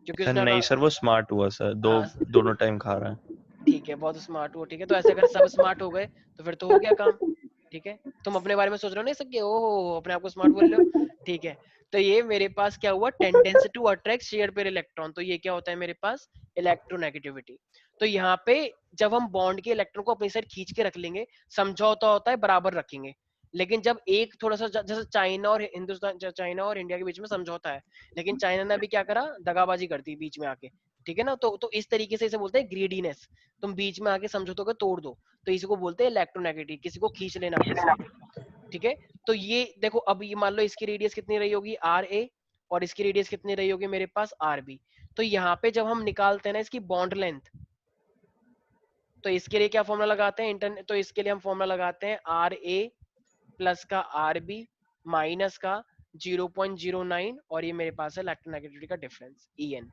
क्योंकि है। उसने नहीं सर, वो स्मार्ट हुआ सर, हाँ, दोनों टाइम खा रहा है। ठीक है, बहुत स्मार्ट हुआ, ठीक है। तो ऐसे अगर सब स्मार्ट हो गए तो फिर तो हो गया काम, ठीक है। तुम अपने बारे में सोच रहे हो नहीं सके, ओहो अपने आप को स्मार्ट बोल रहे हो, ठीक है। तो ये मेरे पास क्या हुआ, tendency to attract share pair electron. तो ये क्या होता है मेरे पास, इलेक्ट्रोनेगेटिविटी। तो यहाँ पे जब हम बॉन्ड के इलेक्ट्रॉन को अपनी साइड खींच के रख लेंगे, समझौता होता है बराबर रखेंगे। लेकिन जब एक थोड़ा सा जैसे चाइना और हिंदुस्तान, चाइना और इंडिया के बीच में समझौता है, लेकिन चाइना ने अभी क्या करा, दगाबाजी कर दी बीच में आके, ठीक है ना। तो इस तरीके से इसे बोलते हैं ग्रीडीनेस। तुम बीच में आके समझौतों को तोड़ दो, तो इसी को बोलते हैं इलेक्ट्रोनेगेटिव, किसी को खींच लेना अपनी साइड, ठीक है। तो ये देखो, अब ये मान लो इसकी रेडियस कितनी रही होगी RA, और इसकी रेडियस कितनी रही होगी मेरे पास RB। तो यहाँ पे जब हम निकालते हैं ना इसकी बॉन्ड लेंथ, तो इसके लिए क्या फॉर्मूला लगाते हैं इंटरनेट, तो इसके लिए हम फॉर्मूला लगाते हैं RA प्लस का RB माइनस का 0.09, और ये मेरे पास है इलेक्ट्रोनेगेटिविटी का डिफरेंस EN।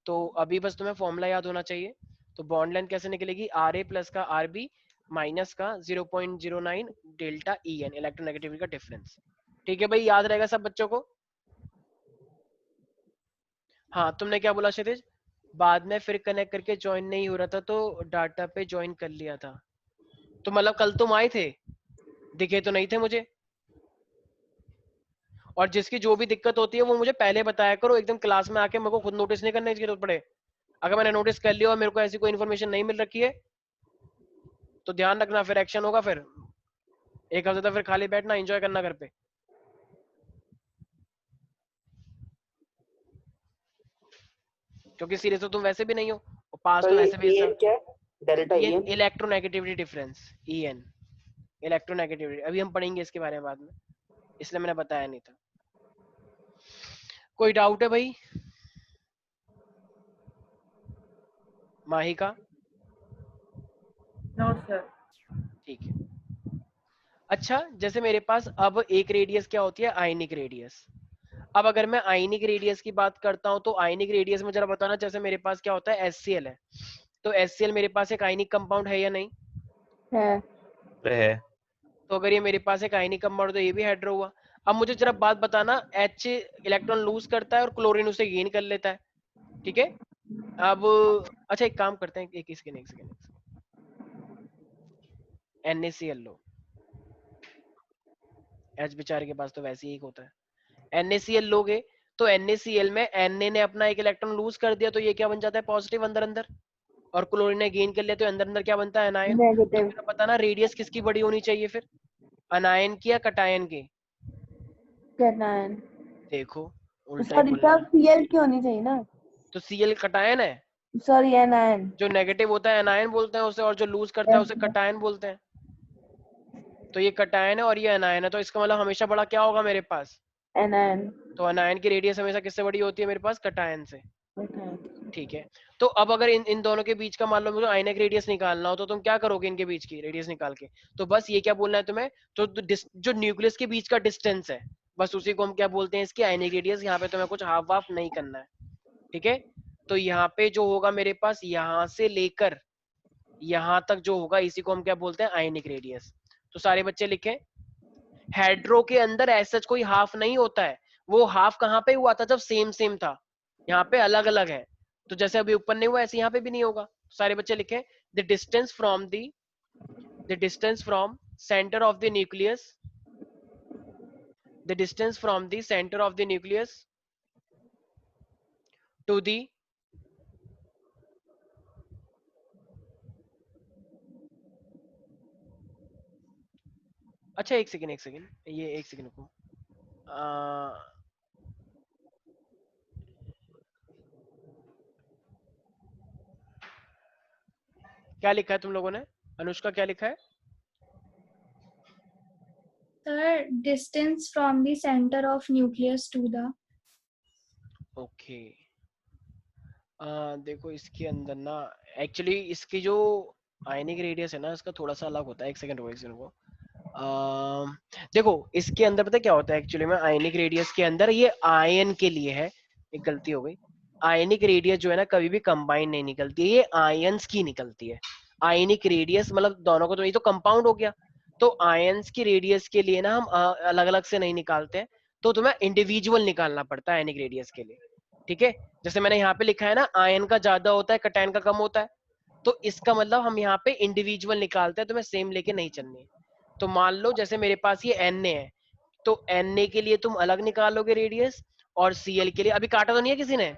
तो अभी बस तुम्हें फॉर्मूला याद होना चाहिए। तो बॉन्ड लेंथ कैसे निकलेगी, RA प्लस का RB माइनस का 0.09 डेल्टा EN, इलेक्ट्रोनेगेटिविटी का डिफरेंस। ठीक है भाई, याद रहेगा सब बच्चों को? हाँ, तुमने क्या बोला क्षितिज? बाद में फिर कनेक्ट करके ज्वाइन नहीं हो रहा था तो डाटा पे ज्वाइन कर लिया था। तो मतलब कल तुम आए थे, दिखे तो नहीं थे मुझे। और जिसकी जो भी दिक्कत होती है वो मुझे पहले बताया करो, एकदम क्लास में आके मेरे को खुद नोटिस नहीं करने की जरूरत पड़े। अगर मैंने नोटिस कर लिया और मेरे को ऐसी कोई इन्फॉर्मेशन नहीं मिल रखी है तो ध्यान रखना, फिर एक्शन होगा। फिर एक हफ्ते तक फिर खाली बैठना, एंजॉय करना घर पे। क्योंकि सीरियस तो तुम वैसे भी नहीं हो, और पास तो तुम ये ऐसे भी EN क्या है? डेल्टा ये EN। Electronegativity difference EN, electronegativity अभी हम पढ़ेंगे इसके बारे में बाद में, इसलिए मैंने बताया नहीं था। कोई डाउट है भाई? माही का? No sir. ठीक है। अच्छा, जैसे मेरे पास अब एक रेडियस क्या होती है, आयनिक रेडियस। अब अगर मैं आयनिक रेडियस की बात करता हूं तो आयनिक रेडियस में जरा बताना, जैसे मेरे पास क्या होता है HCl है, तो HCl मेरे पास एक आयनिक कंपाउंड है या नहीं? है। तो अगर ये मेरे पास एक आयनिक कंपाउंड तो ये भी हेड्रो हुआ। अब मुझे जरा बात बताना, H इलेक्ट्रॉन लूज करता है और क्लोरीन उसे गेन कर लेता है, ठीक है। अब अच्छा एक काम करते हैं, एक सेकेंड, NaCl लो। H बेचारे के पास तो वैसे ही एक होता है। NaCl लोगे तो NaCl में Na ने अपना एक इलेक्ट्रॉन लूज कर दिया, तो ये क्या बन जाता है, पॉजिटिव अंदर अंदर, और क्लोरीन ने गेन कर लिया तो अंदर अंदर क्या बनता है, एनायन। तो नेगेटिव। मेरा बताना रेडियस किसकी बड़ी होनी चाहिए फिर, अनायन की या कटायन की? कैनायन। देखो, उल्टा ही सॉरी बोलना सर, Cl की होनी चाहिए ना। तो Cl कटायन है, सॉरी anion। जो नेगेटिव होता है एनायन बोलते हैं उसे, और जो लूज करता है उसे कटायन बोलते हैं। तो ये कटायन है और ये एनायन है, तो इसका मतलब हमेशा बड़ा क्या होगा मेरे पास? anion। तो एनायन की रेडियस हमेशा किससे बड़ी होती है मेरे पास? कटायन से। Okay। ठीक है, तो अब अगर इन दोनों के बीच का मान लो मुझे आयनिक रेडियस निकालना हो तो तुम क्या करोगे इनके बीच की रेडियस निकाल के? तो बस ये क्या बोलना है तुम्हें, तो जो न्यूक्लियस के बीच का डिस्टेंस है बस उसी को हम क्या बोलते हैं, इसकी आयनिक रेडियस। यहाँ पे तुम्हें कुछ हाफ वाफ नहीं करना है, ठीक है। तो यहाँ पे जो होगा मेरे पास यहाँ से लेकर यहाँ तक जो होगा इसी को हम क्या बोलते हैं? Ionic radius. तो सारे बच्चे लिखें, हेड्रो के अंदर ऐसा कोई हाफ नहीं होता है। वो हाफ कहाँ पे हुआ था? जब सेम सेम था। यहाँ पे अलग अलग है, तो जैसे अभी ऊपर नहीं हुआ ऐसे यहाँ पे भी नहीं होगा। सारे बच्चे लिखें, the distance from centre of the nucleus, the distance from the centre of the nucleus to the अच्छा एक सेकेंड ये एक सेकेंड को क्या लिखा है तुम लोगों ने? अनुष्का क्या लिखा है? Sir, distance from the center of nucleus to the. Okay देखो इसके अंदर ना एक्चुअली इसकी जो आयनिक रेडियस है ना इसका थोड़ा सा अलग होता है। एक सेकंड को देखो इसके अंदर पता है क्या होता है एक्चुअली में? आयनिक रेडियस के अंदर ये आयन के लिए है, एक गलती हो गई। आयनिक रेडियस जो है ना कभी भी कंबाइन नहीं निकलती है, ये आयंस की निकलती है। आयनिक रेडियस मतलब दोनों को, तो ये तो कंपाउंड हो गया। तो आयंस की रेडियस के लिए ना हम अलग अलग से नहीं निकालते हैं, तो तुम्हें इंडिविजुअल निकालना पड़ता है आयनिक रेडियस के लिए, ठीक है। जैसे मैंने यहाँ पे लिखा है ना, आयन का ज्यादा होता है कटायन का कम होता है, तो इसका मतलब हम यहाँ पे इंडिविजुअल निकालते हैं, तुम्हें सेम लेके नहीं चलनी है। तो मान लो जैसे मेरे पास ये Na है, तो Na के लिए तुम अलग निकालोगे रेडियस, और Cl के लिए अभी काटा तो नहीं है किसी ने?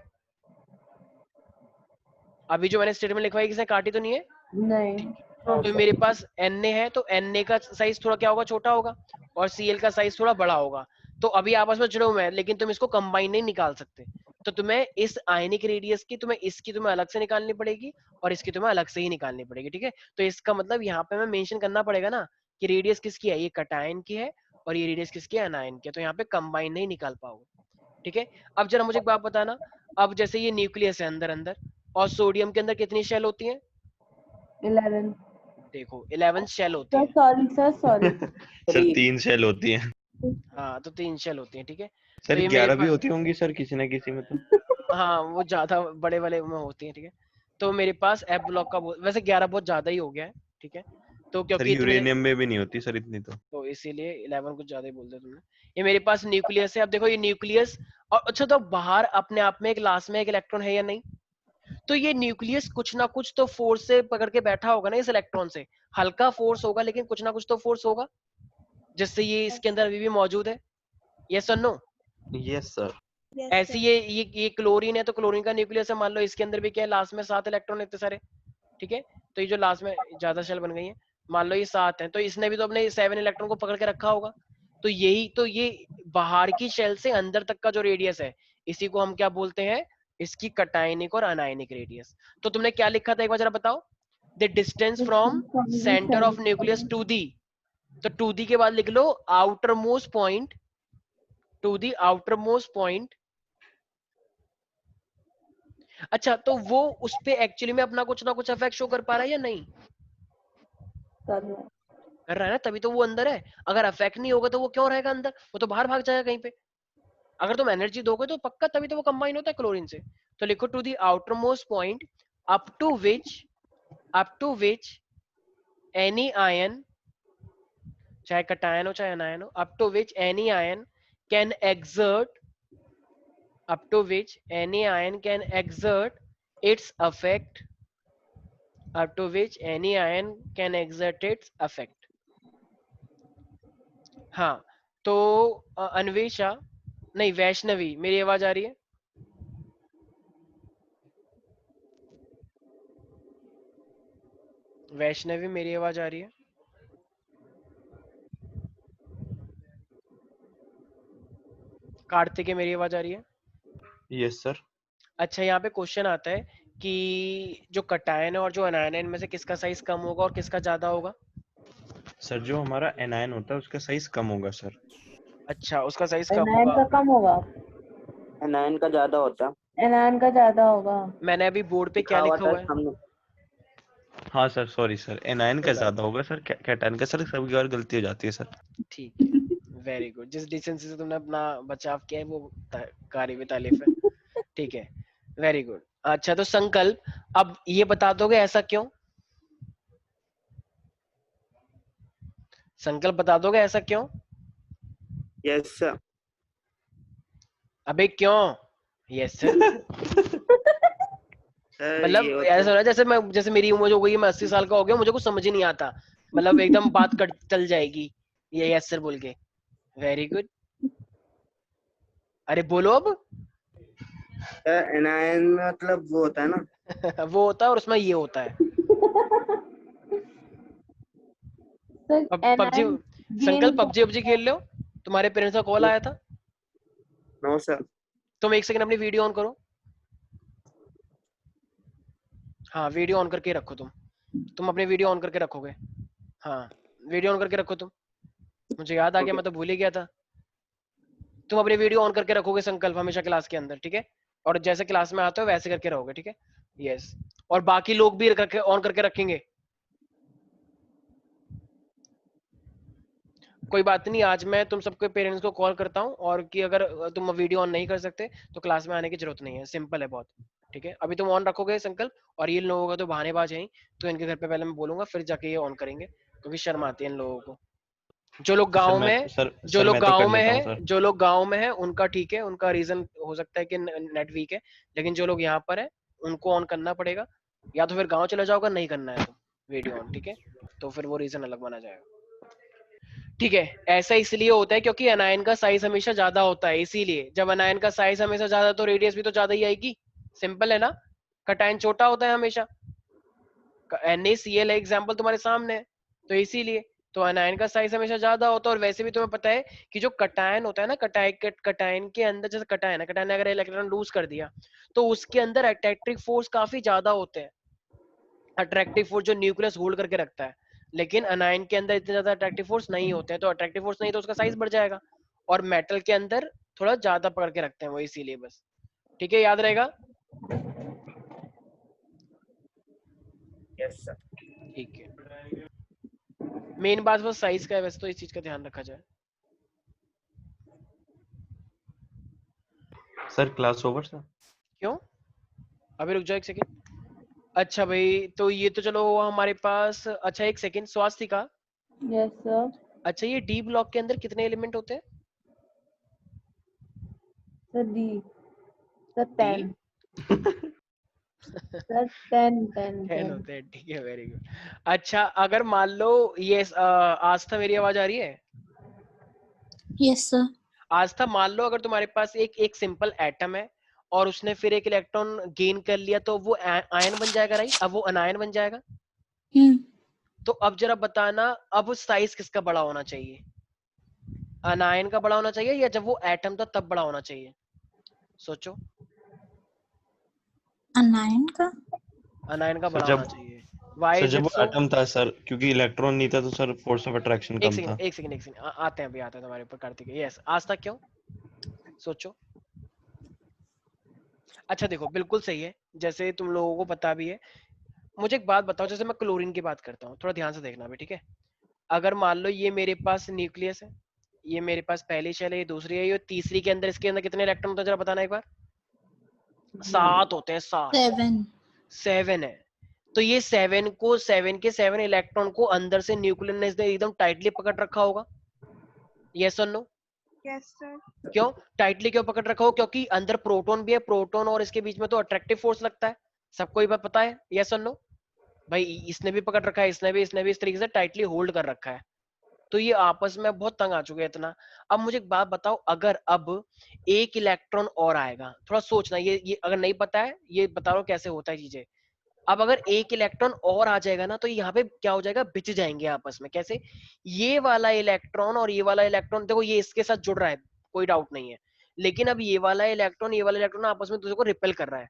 अभी जो मैंने स्टेटमेंट लिखवाई किसी ने काटी तो नहीं है? नहीं। तो मेरे पास Na है, तो Na का साइज थोड़ा क्या होगा? छोटा होगा, और Cl का साइज थोड़ा बड़ा होगा। तो अभी आपस में जुड़े हुए हैं, लेकिन तुम इसको कंबाइन नहीं निकाल सकते। तो तुम्हें इस आयनिक रेडियस की इसकी तुम्हें अलग से निकालनी पड़ेगी, और इसकी तुम्हें अलग से ही निकालनी पड़ेगी, ठीक है। तो इसका मतलब यहाँ पे हमें मेंशन करना पड़ेगा ना कि रेडियस किसकी है, ये कटायन की है, और ये रेडियस किसकी है? एनायन की है। तो यहाँ पे कंबाइन नहीं निकाल पाओगे, ठीक है। अब जरा मुझे एक बात बताना, अब जैसे ये न्यूक्लियस है अंदर अंदर, और सोडियम के अंदर कितनी शेल होती है? 11। देखो 11 शेल होती सर है। Sorry sir, sorry. Sir 3 shell होती हैं। हाँ तो 3 शेल होती है, ठीक है। सर तो ये मेरे 11 भी पास, होती होंगी सर किसी ना किसी में तो। हाँ वो ज्यादा बड़े वाले में होती है, ठीक है। तो मेरे पास एफ ब्लॉक का वैसे 11 बहुत ज्यादा ही हो गया है, ठीक है। तो सर क्योंकि इतने, यूरेनियम में भी नहीं होती सर इतनी तो इसीलिए 11 कुछ ज्यादा ही बोल दिया तुमने। ये मेरे पास न्यूक्लियस है। अब देखो ये न्यूक्लियस, और अच्छा तो बाहर अपने आप में एक लास्ट में एक इलेक्ट्रॉन है या नहीं? तो ये न्यूक्लियस कुछ ना कुछ तो फोर्स से पकड़ के बैठा होगा ना इस इलेक्ट्रॉन से। हल्का फोर्स होगा लेकिन कुछ ना कुछ तो फोर्स होगा, जिससे ये इसके अंदर अभी भी मौजूद है। यस और नो? Yes sir. ऐसी ये क्लोरीन है, तो क्लोरीन का न्यूक्लियस है, मान लो इसके अंदर भी क्या है, लास्ट में 7 इलेक्ट्रॉन इतने सारे, ठीक है। तो ये जो लास्ट में ज्यादा शेल बन गई है, मान लो ये 7 है, तो इसने भी तो अपने 7 इलेक्ट्रॉन को पकड़ के रखा होगा। तो यही तो ये बाहर की शेल से अंदर तक का जो रेडियस है, इसी को हम क्या बोलते हैं? इसकी कटायनिक और अनायनिक रेडियस। तो तुमने क्या लिखा था एक बार जरा बताओ? The distance from centre of nucleus to D, तो टू दी के बाद लिख लो outer most point, to D outer most point. अच्छा तो वो उस पे एक्चुअली में अपना कुछ ना कुछ इफेक्ट शो कर पा रहा है या नहीं कर रहा है ना? तभी तो वो अंदर है। अगर इफेक्ट नहीं होगा तो वो क्यों रहेगा अंदर? वो तो बाहर भाग जाएगा कहीं पे। अगर तुम एनर्जी दोगे तो पक्का तभी तो वो कंबाइन होता है क्लोरीन से। तो लिखो to the outer most point up to which any ion, चाहे कटायन हो चाहे अनायन हो, up to which any ion can exert, up to which any ion can exert its effect, up to which any ion can exert its effect। हाँ तो अन्वेषा नहीं वैष्णवी, मेरी आवाज आ रही है? वैष्णवी मेरी आवाज आ रही है? कार्तिक मेरी आवाज आ रही है? Yes sir. अच्छा, यहाँ पे क्वेश्चन आता है कि जो कटायन है और जो अनायन है, इनमें से किसका साइज कम होगा और किसका ज्यादा होगा? सर जो हमारा एनायन होता है उसका साइज कम होगा सर। अच्छा, उसका साइज कम एनायन होगा। का कम होगा, एनायन का ज्यादा होता है। एनायन का ज्यादा होगा। मैंने अभी बोर्ड पे क्या लिखा हुआ लिखा था हुआ है? सामने। हाँ सर, सॉरी सर, एनायन कोई का बात ज्यादा होगा सर, कैटायन का सर कभी कभार गलती हो जाती है सर। ठीक है, वेरी गुड। जिस डिसेंसी से तुमने अपना बचाव किया है वो कारी भी तारीफ है। ठीक है, वेरी गुड। अच्छा, तो संकल्प, अब ये बता दोगे ऐसा क्यों? संकल्प बता दोगे ऐसा क्यों? Yes sir. अबे क्यों? Yes sir. सर मतलब ये ऐसा होता हो रहा है जैसे मेरी उम्र जो हो गई, मैं 80 साल का हो गया, मुझे कुछ समझ ही नहीं आता, मतलब एकदम बात कट चल जाएगी ये यस सर बोल के। वेरी गुड, अरे बोलो अब। है। एनायन मतलब वो होता है ना। वो होता है और उसमें ये होता है। Sir PUBG, anion Sankalp gain PUBG खेल लो? तुम्हारे पेरेंट्स का कॉल आया था? No sir. तुम एक सेकंड अपनी वीडियो ऑन करो। हाँ, वीडियो ऑन करके रखो तुम अपनी वीडियो ऑन करके रखोगे? हाँ, वीडियो ऑन करके रखो तुम। मुझे याद आ गया, मैं तो भूल ही गया था। तुम अपनी वीडियो ऑन करके रखोगे संकल्प हमेशा क्लास के अंदर, ठीक है? और जैसे क्लास में आते हो वैसे करके रहोगे, ठीक है? यस। और बाकी लोग भी ऑन करके रखेंगे। कोई बात नहीं, आज मैं तुम सबके पेरेंट्स को कॉल करता हूँ, और कि अगर तुम वीडियो ऑन नहीं कर सकते तो क्लास में आने की जरूरत नहीं है, सिंपल है बहुत। ठीक है, अभी तुम ऑन रखोगे संकल्प, और ये लोगों का तो बहानेबाज है, तो इनके घर पे पहले मैं बोलूंगा, फिर जाके ये ऑन करेंगे, क्योंकि शर्म आती है इन लोगों को। जो लोग सर गांव मैं में सर जो सर लोग मैं तो कर गांव में लेता हूँ है सर। जो लोग गांव में है उनका ठीक है, उनका रीजन हो सकता है कि नेट वीक है, लेकिन जो लोग यहाँ पर है उनको ऑन करना पड़ेगा, या तो फिर गांव चले जाओगा, नहीं करना है तो वीडियो ऑन, ठीक है? तो फिर वो रीजन अलग माना जाएगा। ठीक है, ऐसा इसलिए होता है क्योंकि अनायन का साइज हमेशा ज्यादा होता है, इसीलिए जब अनायन का साइज हमेशा ज्यादा तो रेडियस भी तो ज्यादा ही आएगी। सिंपल है ना? कटायन छोटा होता है हमेशा, NaCl है एग्जांपल तुम्हारे सामने है, तो इसीलिए तो अनायन का साइज हमेशा ज्यादा होता है। और वैसे भी तुम्हें पता है कि जो कटायन होता है ना, कटायन के अंदर, जैसे कटायन ने अगर इलेक्ट्रॉन लूज कर दिया तो उसके अंदर अट्रैक्टिव फोर्स काफी ज्यादा होते हैं, अट्रैक्टिव फोर्स जो न्यूक्लियस होल्ड करके रखता है। लेकिन अनायन के अंदर इतने ज्यादा अट्रैक्टिव फोर्स नहीं होते हैं, तो अट्रैक्टिव फोर्स नहीं तो उसका साइज बढ़ जाएगा, और मेटल के अंदर थोड़ा ज्यादा पकड़ के रखते हैं वो, इसीलिए बस। ठीक है, याद रहेगा? Yes sir. ठीक है, मेन बात बस साइज का है, वैसे तो इस चीज का ध्यान रखा जाए। Sir class over sir. क्यों? अभी रुक जाओ एक सेकंड। अच्छा भाई, तो ये तो चलो हमारे पास। अच्छा, एक सेकंड, स्वास्तिका, यस सर। अच्छा ये डी ब्लॉक के अंदर कितने एलिमेंट होते हैं? Sir D, sir D 10 sir 10 10 10 10 होते हैं, ठीक है, वेरी गुड। अच्छा, अगर मान लो ये आस्था, मेरी आवाज आ रही है? Yes sir. आस्था, मान लो अगर तुम्हारे पास एक सिंपल एटम है और उसने फिर एक इलेक्ट्रॉन गेन कर लिया, तो वो आयन बन जाएगा, राइट? अब वो अनायन बन जाएगा। तो अब जरा बताना, अब साइज किसका बड़ा होना चाहिए? अनायन का बड़ा होना चाहिए, या जब वो एटम था तब बड़ा होना चाहिए? सोचो। अनायन का। अनायन का सर बड़ा जब होना चाहिए। Why सर is जब it वो so? एटम था सर, क्योंकि इलेक्ट्रॉन नहीं था तो सर फोर्स ऑफ अट्रैक्शन एक कम सेकंड था। एक सेकंड एक सेकंड, आते हैं अभी, आते हैं तुम्हारे ऊपर कार्तिक। यस, आज तक क्यों? सोचो। अच्छा देखो, बिल्कुल सही है, जैसे तुम लोगों को पता भी है। मुझे एक बात बताओ, जैसे मैं क्लोरीन की बात करता हूँ, थोड़ा ध्यान से देखना भी, ठीक है? अगर मान लो ये मेरे पास न्यूक्लियस है, ये मेरे पास पहली शेल है, ये दूसरी है, ये तीसरी के अंदर, इसके अंदर कितने इलेक्ट्रॉन होते हैं जरा बताना एक बार? 7 होते हैं, 7। 7 है। तो ये 7 के 7 इलेक्ट्रॉन को अंदर से न्यूक्लियस ने एकदम टाइटली पकड़ रखा होगा। यस और नो? Yes sir. क्यों टाइटली क्यों पकड़ रखा हो? क्योंकि अंदर प्रोटॉन भी है, प्रोटॉन और इसके बीच में तो अट्रैक्टिव फोर्स लगता है, सबको ये बात पता है। यस और नो? भाई इसने भी पकड़ रखा है, इसने भी इस तरीके से टाइटली होल्ड कर रखा है, तो ये आपस में बहुत तंग आ चुके हैं इतना। अब मुझे एक बात बताओ, अगर अब एक इलेक्ट्रॉन और आएगा, थोड़ा सोचना, ये अगर नहीं पता है, ये बता रहा हूं कैसे होता है चीजें। अब अगर एक इलेक्ट्रॉन और आ जाएगा ना, तो यहाँ पे क्या हो जाएगा, बिछ जाएंगे आपस में। कैसे? ये वाला इलेक्ट्रॉन और ये वाला इलेक्ट्रॉन, देखो ये इसके साथ जुड़ रहा है, कोई डाउट नहीं है, लेकिन अब ये वाला इलेक्ट्रॉन आपस में दूसरे को रिपेल कर रहा है,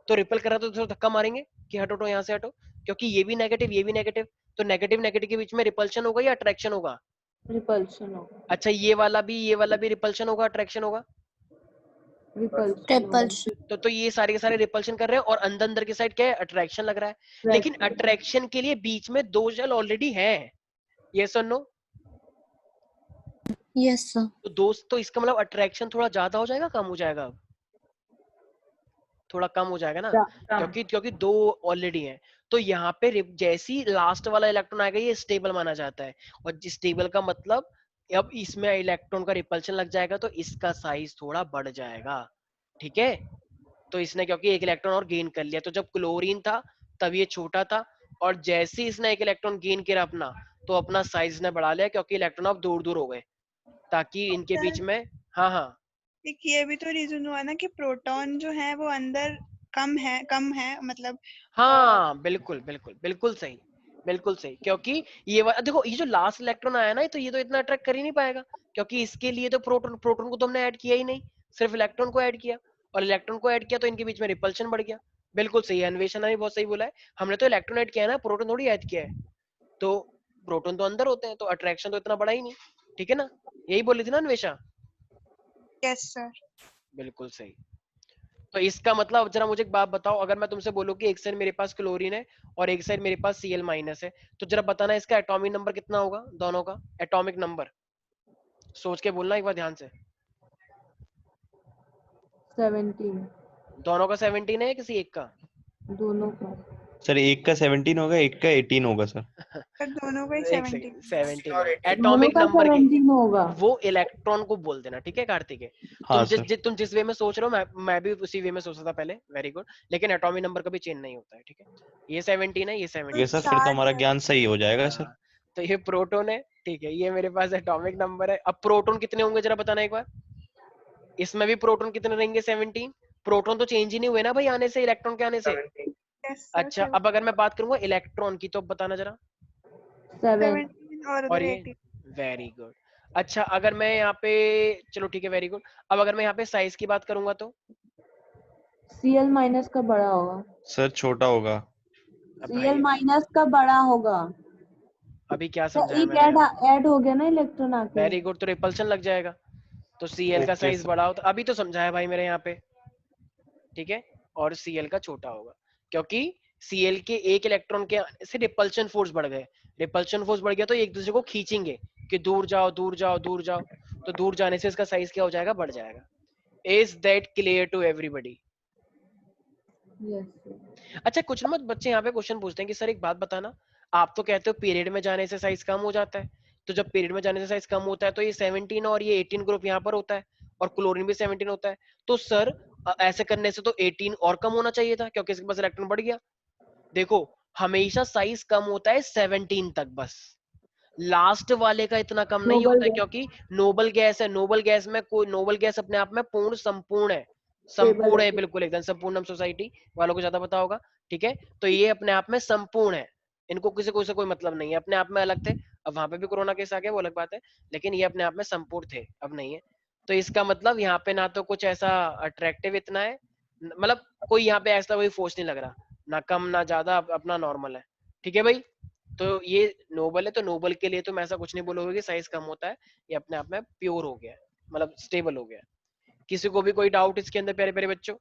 तो रिपेल कर रहा है तो दूसरे को धक्का मारेंगे कि हटो तो यहाँ से हटो, क्योंकि ये भी नेगेटिव, तो नेगेटिव नेगेटिव के बीच में रिपल्शन होगा या अट्रैक्शन होगा? रिपल्शन होगा। अच्छा ये वाला भी रिपल्शन होगा, अट्रैक्शन होगा? रिपल्शन। तो ये सारे के सारे रिपल्शन कर रहे हैं और अंदर अंदर की साइड क्या है, अट्रैक्शन लग रहा है। लेकिन अट्रैक्शन के लिए बीच में 2 शेल ऑलरेडी है, यस और नो? Yes sir. तो दोस्त, तो इसका मतलब अट्रैक्शन थोड़ा ज्यादा हो जाएगा, कम हो जाएगा? थोड़ा कम हो जाएगा ना, क्योंकि 2 ऑलरेडी हैं। तो यहाँ पे जैसी लास्ट वाला इलेक्ट्रॉन आएगा ये स्टेबल माना जाता है, और स्टेबल का मतलब अब इसमें इलेक्ट्रॉन का रिपल्शन लग जाएगा तो इसका साइज थोड़ा बढ़ जाएगा, ठीक है? तो इसने क्योंकि एक इलेक्ट्रॉन और गेन कर लिया, तो जब क्लोरीन था तब ये छोटा था, और जैसे ही इसने एक इलेक्ट्रॉन गेन किया अपना, तो अपना साइज ने बढ़ा लिया, क्योंकि इलेक्ट्रॉन अब दूर दूर हो गए, ताकि इनके बीच में। हाँ हाँ, एक ये भी तो रीजन हुआ ना कि प्रोटॉन जो है वो अंदर कम है मतलब। हाँ बिल्कुल बिल्कुल बिल्कुल सही, बिल्कुल सही, क्योंकि ये देखो ये जो लास्ट इलेक्ट्रॉन आया ना, तो ये तो इतना अट्रैक्ट कर ही नहीं पाएगा, क्योंकि इसके लिए तो प्रोटॉन को तो हमने ऐड किया ही नहीं, सिर्फ इलेक्ट्रॉन को ऐड किया, और इलेक्ट्रॉन को ऐड किया तो इनके बीच में रिपल्शन बढ़ गया। बिल्कुल सही है, अन्वेषण ने बहुत सही बोला है, हमने तो इलेक्ट्रॉन ऐड किया है ना, प्रोटॉन थोड़ी ऐड किया है, तो प्रोटॉन तो अंदर होते हैं, तो अट्रैक्शन तो इतना बड़ा ही नहीं, ठीक है ना? यही बोली थी ना अन्वेषा? Yes sir. बिल्कुल सही। तो इसका मतलब जरा मुझे एक बात बताओ, अगर मैं तुमसे बोलूं कि एक साइड मेरे पास क्लोरीन है और एक साइड मेरे पास Cl- है, तो जरा बताना इसका एटॉमिक नंबर कितना होगा, दोनों का एटॉमिक नंबर सोच के बोलना एक बार ध्यान से। 17। दोनों का 17 है या किसी एक का? दोनों का। सर एक का 17 होगा, एक का 18 होगा सर। सर दोनों का ही 17। 17 और 18 एटॉमिक दोनों का नंबर के 17 होगा। वो इलेक्ट्रॉन को बोल देना, ठीक है कार्तिकेय? हाँ तुम जिस वे में सोच रहे हो मैं भी उसी वे में सोचा था पहले, वेरी गुड, लेकिन एटॉमिक नंबर कभी चेंज नहीं होता है, ठीक है? ये 17 है, ये 17 ये सर फिर तो हमारा ज्ञान सही हो जाएगा सर। तो ये प्रोटॉन है, ठीक है, ये मेरे पास एटॉमिक नंबर है। अब प्रोटॉन कितने होंगे जरा बताना एक बार, इसमें भी प्रोटॉन कितने रहेंगे? 17। प्रोटॉन तो चेंज ही नहीं हुए ना भाई आने से, इलेक्ट्रॉन के आने से। अच्छा अब अगर मैं बात करूंगा इलेक्ट्रॉन की, तो बताना जरा। 7। 17 और ये 18। Very good. अच्छा अगर मैं यहाँ पे, चलो ठीक है वेरी गुड, अब अगर मैं यहाँ पे साइज की बात करूंगा तो Cl माइनस का बड़ा होगा। सर छोटा होगा। Cl माइनस का बड़ा होगा। अभी क्या तो समझाया एक मैंने? ऐड हो गया ना इलेक्ट्रॉन आके। वेरी गुड, तो रिपल्शन लग जाएगा, तो Cl का ओके साइज सर। बड़ा होता, अभी तो समझाया भाई मेरे यहाँ पे, ठीक है? और Cl का छोटा होगा, क्योंकि Cl के एक इलेक्ट्रॉन के आने से रिपल्शन फोर्स बढ़ गए, रिपल्शन फोर्स बढ़ गया तो एक दूसरे को खींचेंगे कि दूर जाओ दूर जाओ दूर जाओ, तो दूर जाने से इसका साइज क्या हो जाएगा, बढ़ जाएगा। Is that clear to everybody? Yes. अच्छा कुछ ना बच्चे यहाँ पे क्वेश्चन पूछते हैं कि सर एक बात बताना, आप तो कहते हो पीरियड में जाने से साइज कम हो जाता है, तो जब पीरियड में जाने से साइज कम होता है तो ये 17 और ये 18 ग्रुप यहाँ पर होता है, और क्लोरीन भी 17 होता है, तो सर ऐसे करने से तो 18 और कम होना चाहिए था, क्योंकि इसके पास इलेक्ट्रॉन बढ़ गया। देखो हमेशा साइज कम होता है 17 तक, बस लास्ट वाले का इतना कम नहीं नोबल होता है, गैस। क्योंकि नोबल गैस है, नोबल गैस में कोई, नोबल गैस अपने आप में पूर्ण संपूर्ण है, स्टेबल संपूर्ण है। है बिल्कुल एकदम संपूर्णम सोसाइटी वालों को ज्यादा पता होगा, ठीक है? तो ये अपने आप में संपूर्ण है, इनको किसी को से कोई मतलब नहीं है, अपने आप में अलग थे, अब वहां पे भी कोरोना केस आ गया वो अलग बात है, लेकिन ये अपने आप में संपूर्ण थे, अब नहीं है। तो इसका मतलब यहाँ पे ना तो कुछ ऐसा अट्रैक्टिव इतना है, मतलब कोई यहाँ पे ऐसा कोई फोर्स नहीं लग रहा, ना कम ना ज्यादा, अपना नॉर्मल है, ठीक है भाई? तो ये नोबल है, तो नोबल के लिए तुम ऐसा कुछ नहीं बोलोगे कि साइज कम होता है, ये अपने आप में प्योर हो गया है, मतलब स्टेबल हो गया है। किसी को भी कोई डाउट इसके अंदर प्यारे प्यारे बच्चों?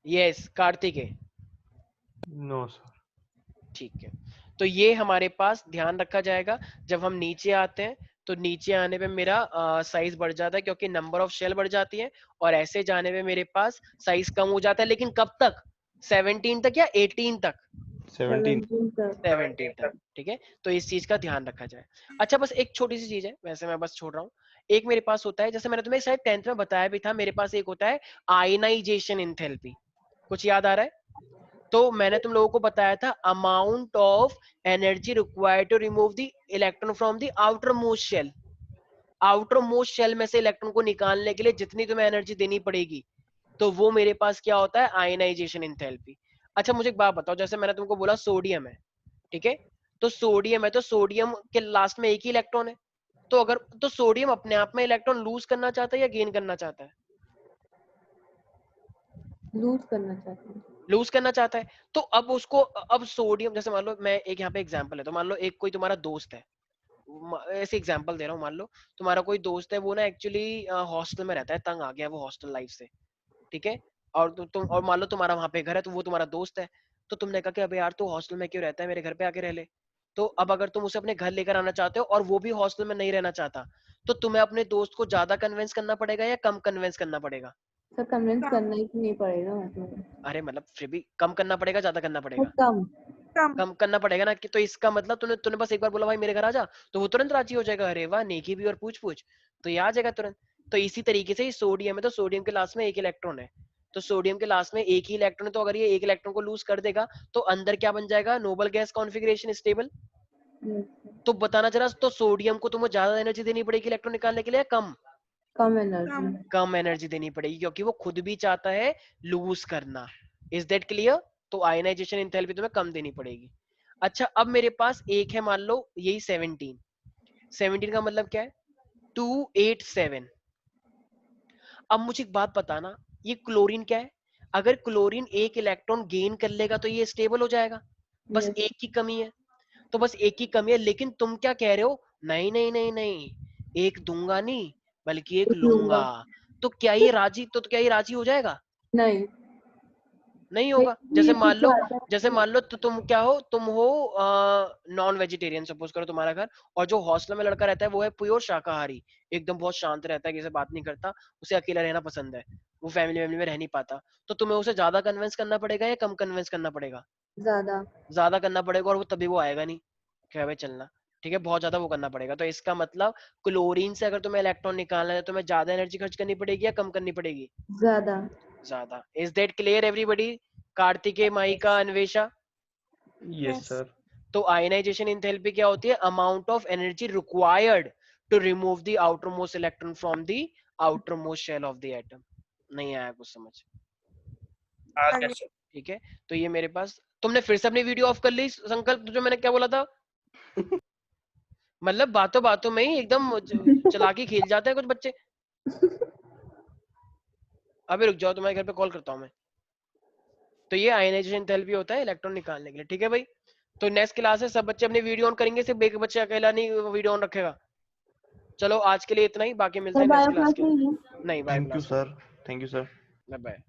यस कार्तिक है, नो सर। ठीक है। तो ये हमारे पास ध्यान रखा जाएगा, जब हम नीचे आते हैं तो नीचे आने पे मेरा साइज बढ़ जाता है, क्योंकि नंबर ऑफ शेल बढ़ जाती है, और ऐसे जाने पे मेरे पास साइज कम हो जाता है, लेकिन कब तक? 17 तक या 18 तक? 17। 17 तक, ठीक है? तो इस चीज का ध्यान रखा जाए। अच्छा बस एक छोटी सी चीज है, वैसे मैं बस छोड़ रहा हूँ, एक मेरे पास होता है, जैसे मैंने तुम्हें शायद 10th में बताया भी था, मेरे पास एक होता है आयनाइजेशन एंथैल्पी, कुछ याद आ रहा है? तो मैंने तुम लोगों को बताया था amount of energy required to remove the electron from the outer most shell, outer most shell में से इलेक्ट्रॉन को निकालने के लिए जितनी तुम्हें एनर्जी देनी पड़ेगी, तो वो मेरे पास क्या होता है, आयनाइजेशन एंथैल्पी। अच्छा मुझे एक बात बताओ, जैसे मैंने तुमको बोला सोडियम है, ठीक है? तो सोडियम है, तो सोडियम के लास्ट में एक ही इलेक्ट्रॉन है, तो अगर तो सोडियम अपने आप में इलेक्ट्रॉन लूज करना चाहता है या गेन करना चाहता है? लूज करना चाहते हैं। लूज करना चाहता है। तो अब उसको, अब सोडियम, जैसे मान लो मैं एक यहाँ पे एग्जांपल है, तो मान लो एक कोई तुम्हारा दोस्त है, ऐसे एग्जांपल दे रहा हूँ, मान लो तुम्हारा कोई दोस्त है, वो ना एक्चुअली हॉस्टल में रहता है, तंग आ गया वो हॉस्टल लाइफ से, ठीक है, और तुम और मान लो तुम्हारा वहां पे घर है, तो वो तुम्हारा दोस्त है, तो तुमने कहा कि अबे यार तू हॉस्टल में क्यों रहता है, मेरे घर पे आके रह ले। तो अब अगर तुम उसे अपने घर लेकर आना चाहते हो और वो भी हॉस्टल में नहीं रहना चाहता, तो तुम्हें अपने दोस्त को ज्यादा कन्विंस करना पड़ेगा या कम कन्विंस करना पड़ेगा? सर कन्विंस करना ही नहीं पड़ेगा मतलब। अरे मतलब फिर भी कम करना पड़ेगा, ज्यादा करना पड़ेगा? कम। कम करना पड़ेगा ना, कि तो इसका मतलब तूने तूने बस एक बार बोला भाई मेरे घर आ जा, तो वो तुरंत राजी हो जाएगा, अरे वाह नेकी भी और पूछ पूछ, तो ये आ जाएगा तुरंत। तो इसी तरीके से सोडियम है, तो सोडियम के लास्ट में एक इलेक्ट्रॉन है, तो सोडियम के लास्ट में एक ही इलेक्ट्रॉन है, तो अगर ये एक इलेक्ट्रॉन को लूज कर देगा तो अंदर क्या बन जाएगा, नोबल गैस कॉन्फ़िगरेशन स्टेबल। तो बताना जरा, तो सोडियम को तुम्हें ज्यादा एनर्जी देनी पड़ेगी इलेक्ट्रॉन निकालने के लिए, कम? कम एनर्जी। कम एनर्जी देनी पड़ेगी, क्योंकि वो खुद भी चाहता है लूज करना। Is that clear? तो आयनाइजेशन एंथैल्पी तुम्हें कम देनी पड़ेगी। अच्छा, अब मेरे पास एक है, मान लो यही 17 का मतलब क्या है, 287। अब मुझे एक बात बताना, ये क्लोरीन क्या है? अगर क्लोरीन एक इलेक्ट्रॉन गेन कर लेगा तो ये स्टेबल हो जाएगा, बस Yes. एक की कमी है, तो बस एक की कमी है। लेकिन तुम क्या कह रहे हो, नहीं नहीं नहीं नहीं, एक दूंगा नहीं बल्कि एक लूंगा। तो क्या ये राजी, तो क्या ये राजी हो जाएगा? नहीं नहीं होगा। ये जैसे तो मान लो, चाहता है जैसे मान लो तो तुम क्या हो, तुम हो नॉन वेजिटेरियन, सपोज करो तुम्हारा घर, और जो हॉस्टल में लड़का रहता है वो है प्योर शाकाहारी, एकदम बहुत शांत रहता है, किसी से बात नहीं करता, उसे अकेला रहना पसंद है, वो फैमिली में रह नहीं पाता, तो तुम्हें उसे ज्यादा कन्विंस करना पड़ेगा या कम कन्विंस करना पड़ेगा? ज्यादा। ज्यादा करना पड़ेगा, और वो तभी वो आएगा नहीं, क्या भाई चलना, ठीक है, बहुत ज्यादा वो करना पड़ेगा। तो इसका मतलब क्लोरीन से अगर तुम्हें इलेक्ट्रॉन निकालना है तो तुम्हें ज्यादा एनर्जी खर्च करनी पड़ेगी या कम करनी पड़ेगी? ज्यादा। ज्यादा। Is that clear everybody? Kartikeya, Mahika, Anvesha? Yes sir. तो आयनाइजेशन एंथैल्पी क्या होती है, amount of energy required to remove the outer most electron from the outer most shell of the atom. नहीं आया कुछ समझ? ठीक है, तो ये मेरे पास, तुमने फिर से अपनी वीडियो ऑफ कर ली संकल्प, जो मैंने क्या बोला था? मतलब बातों बातों में ही एकदम चालाकी खेल जाते हैं कुछ बच्चे। अभी रुक जाओ, तुम्हारे घर पे कॉल करता हूँ मैं। तो ये आयनाइजेशन एंथैल्पी होता है इलेक्ट्रॉन निकालने के लिए, ठीक है भाई। तो नेक्स्ट क्लास है, सब बच्चे अपनी वीडियो ऑन करेंगे, सिर्फ एक बच्चे अकेला नहीं वीडियो ऑन रखेगा। चलो आज के लिए इतना ही, बाकी मिलते हैं नेक्स्ट बायो क्लास क्लास के। नहीं है। नहीं बायो thank you class sir, thank you sir. Bye bye.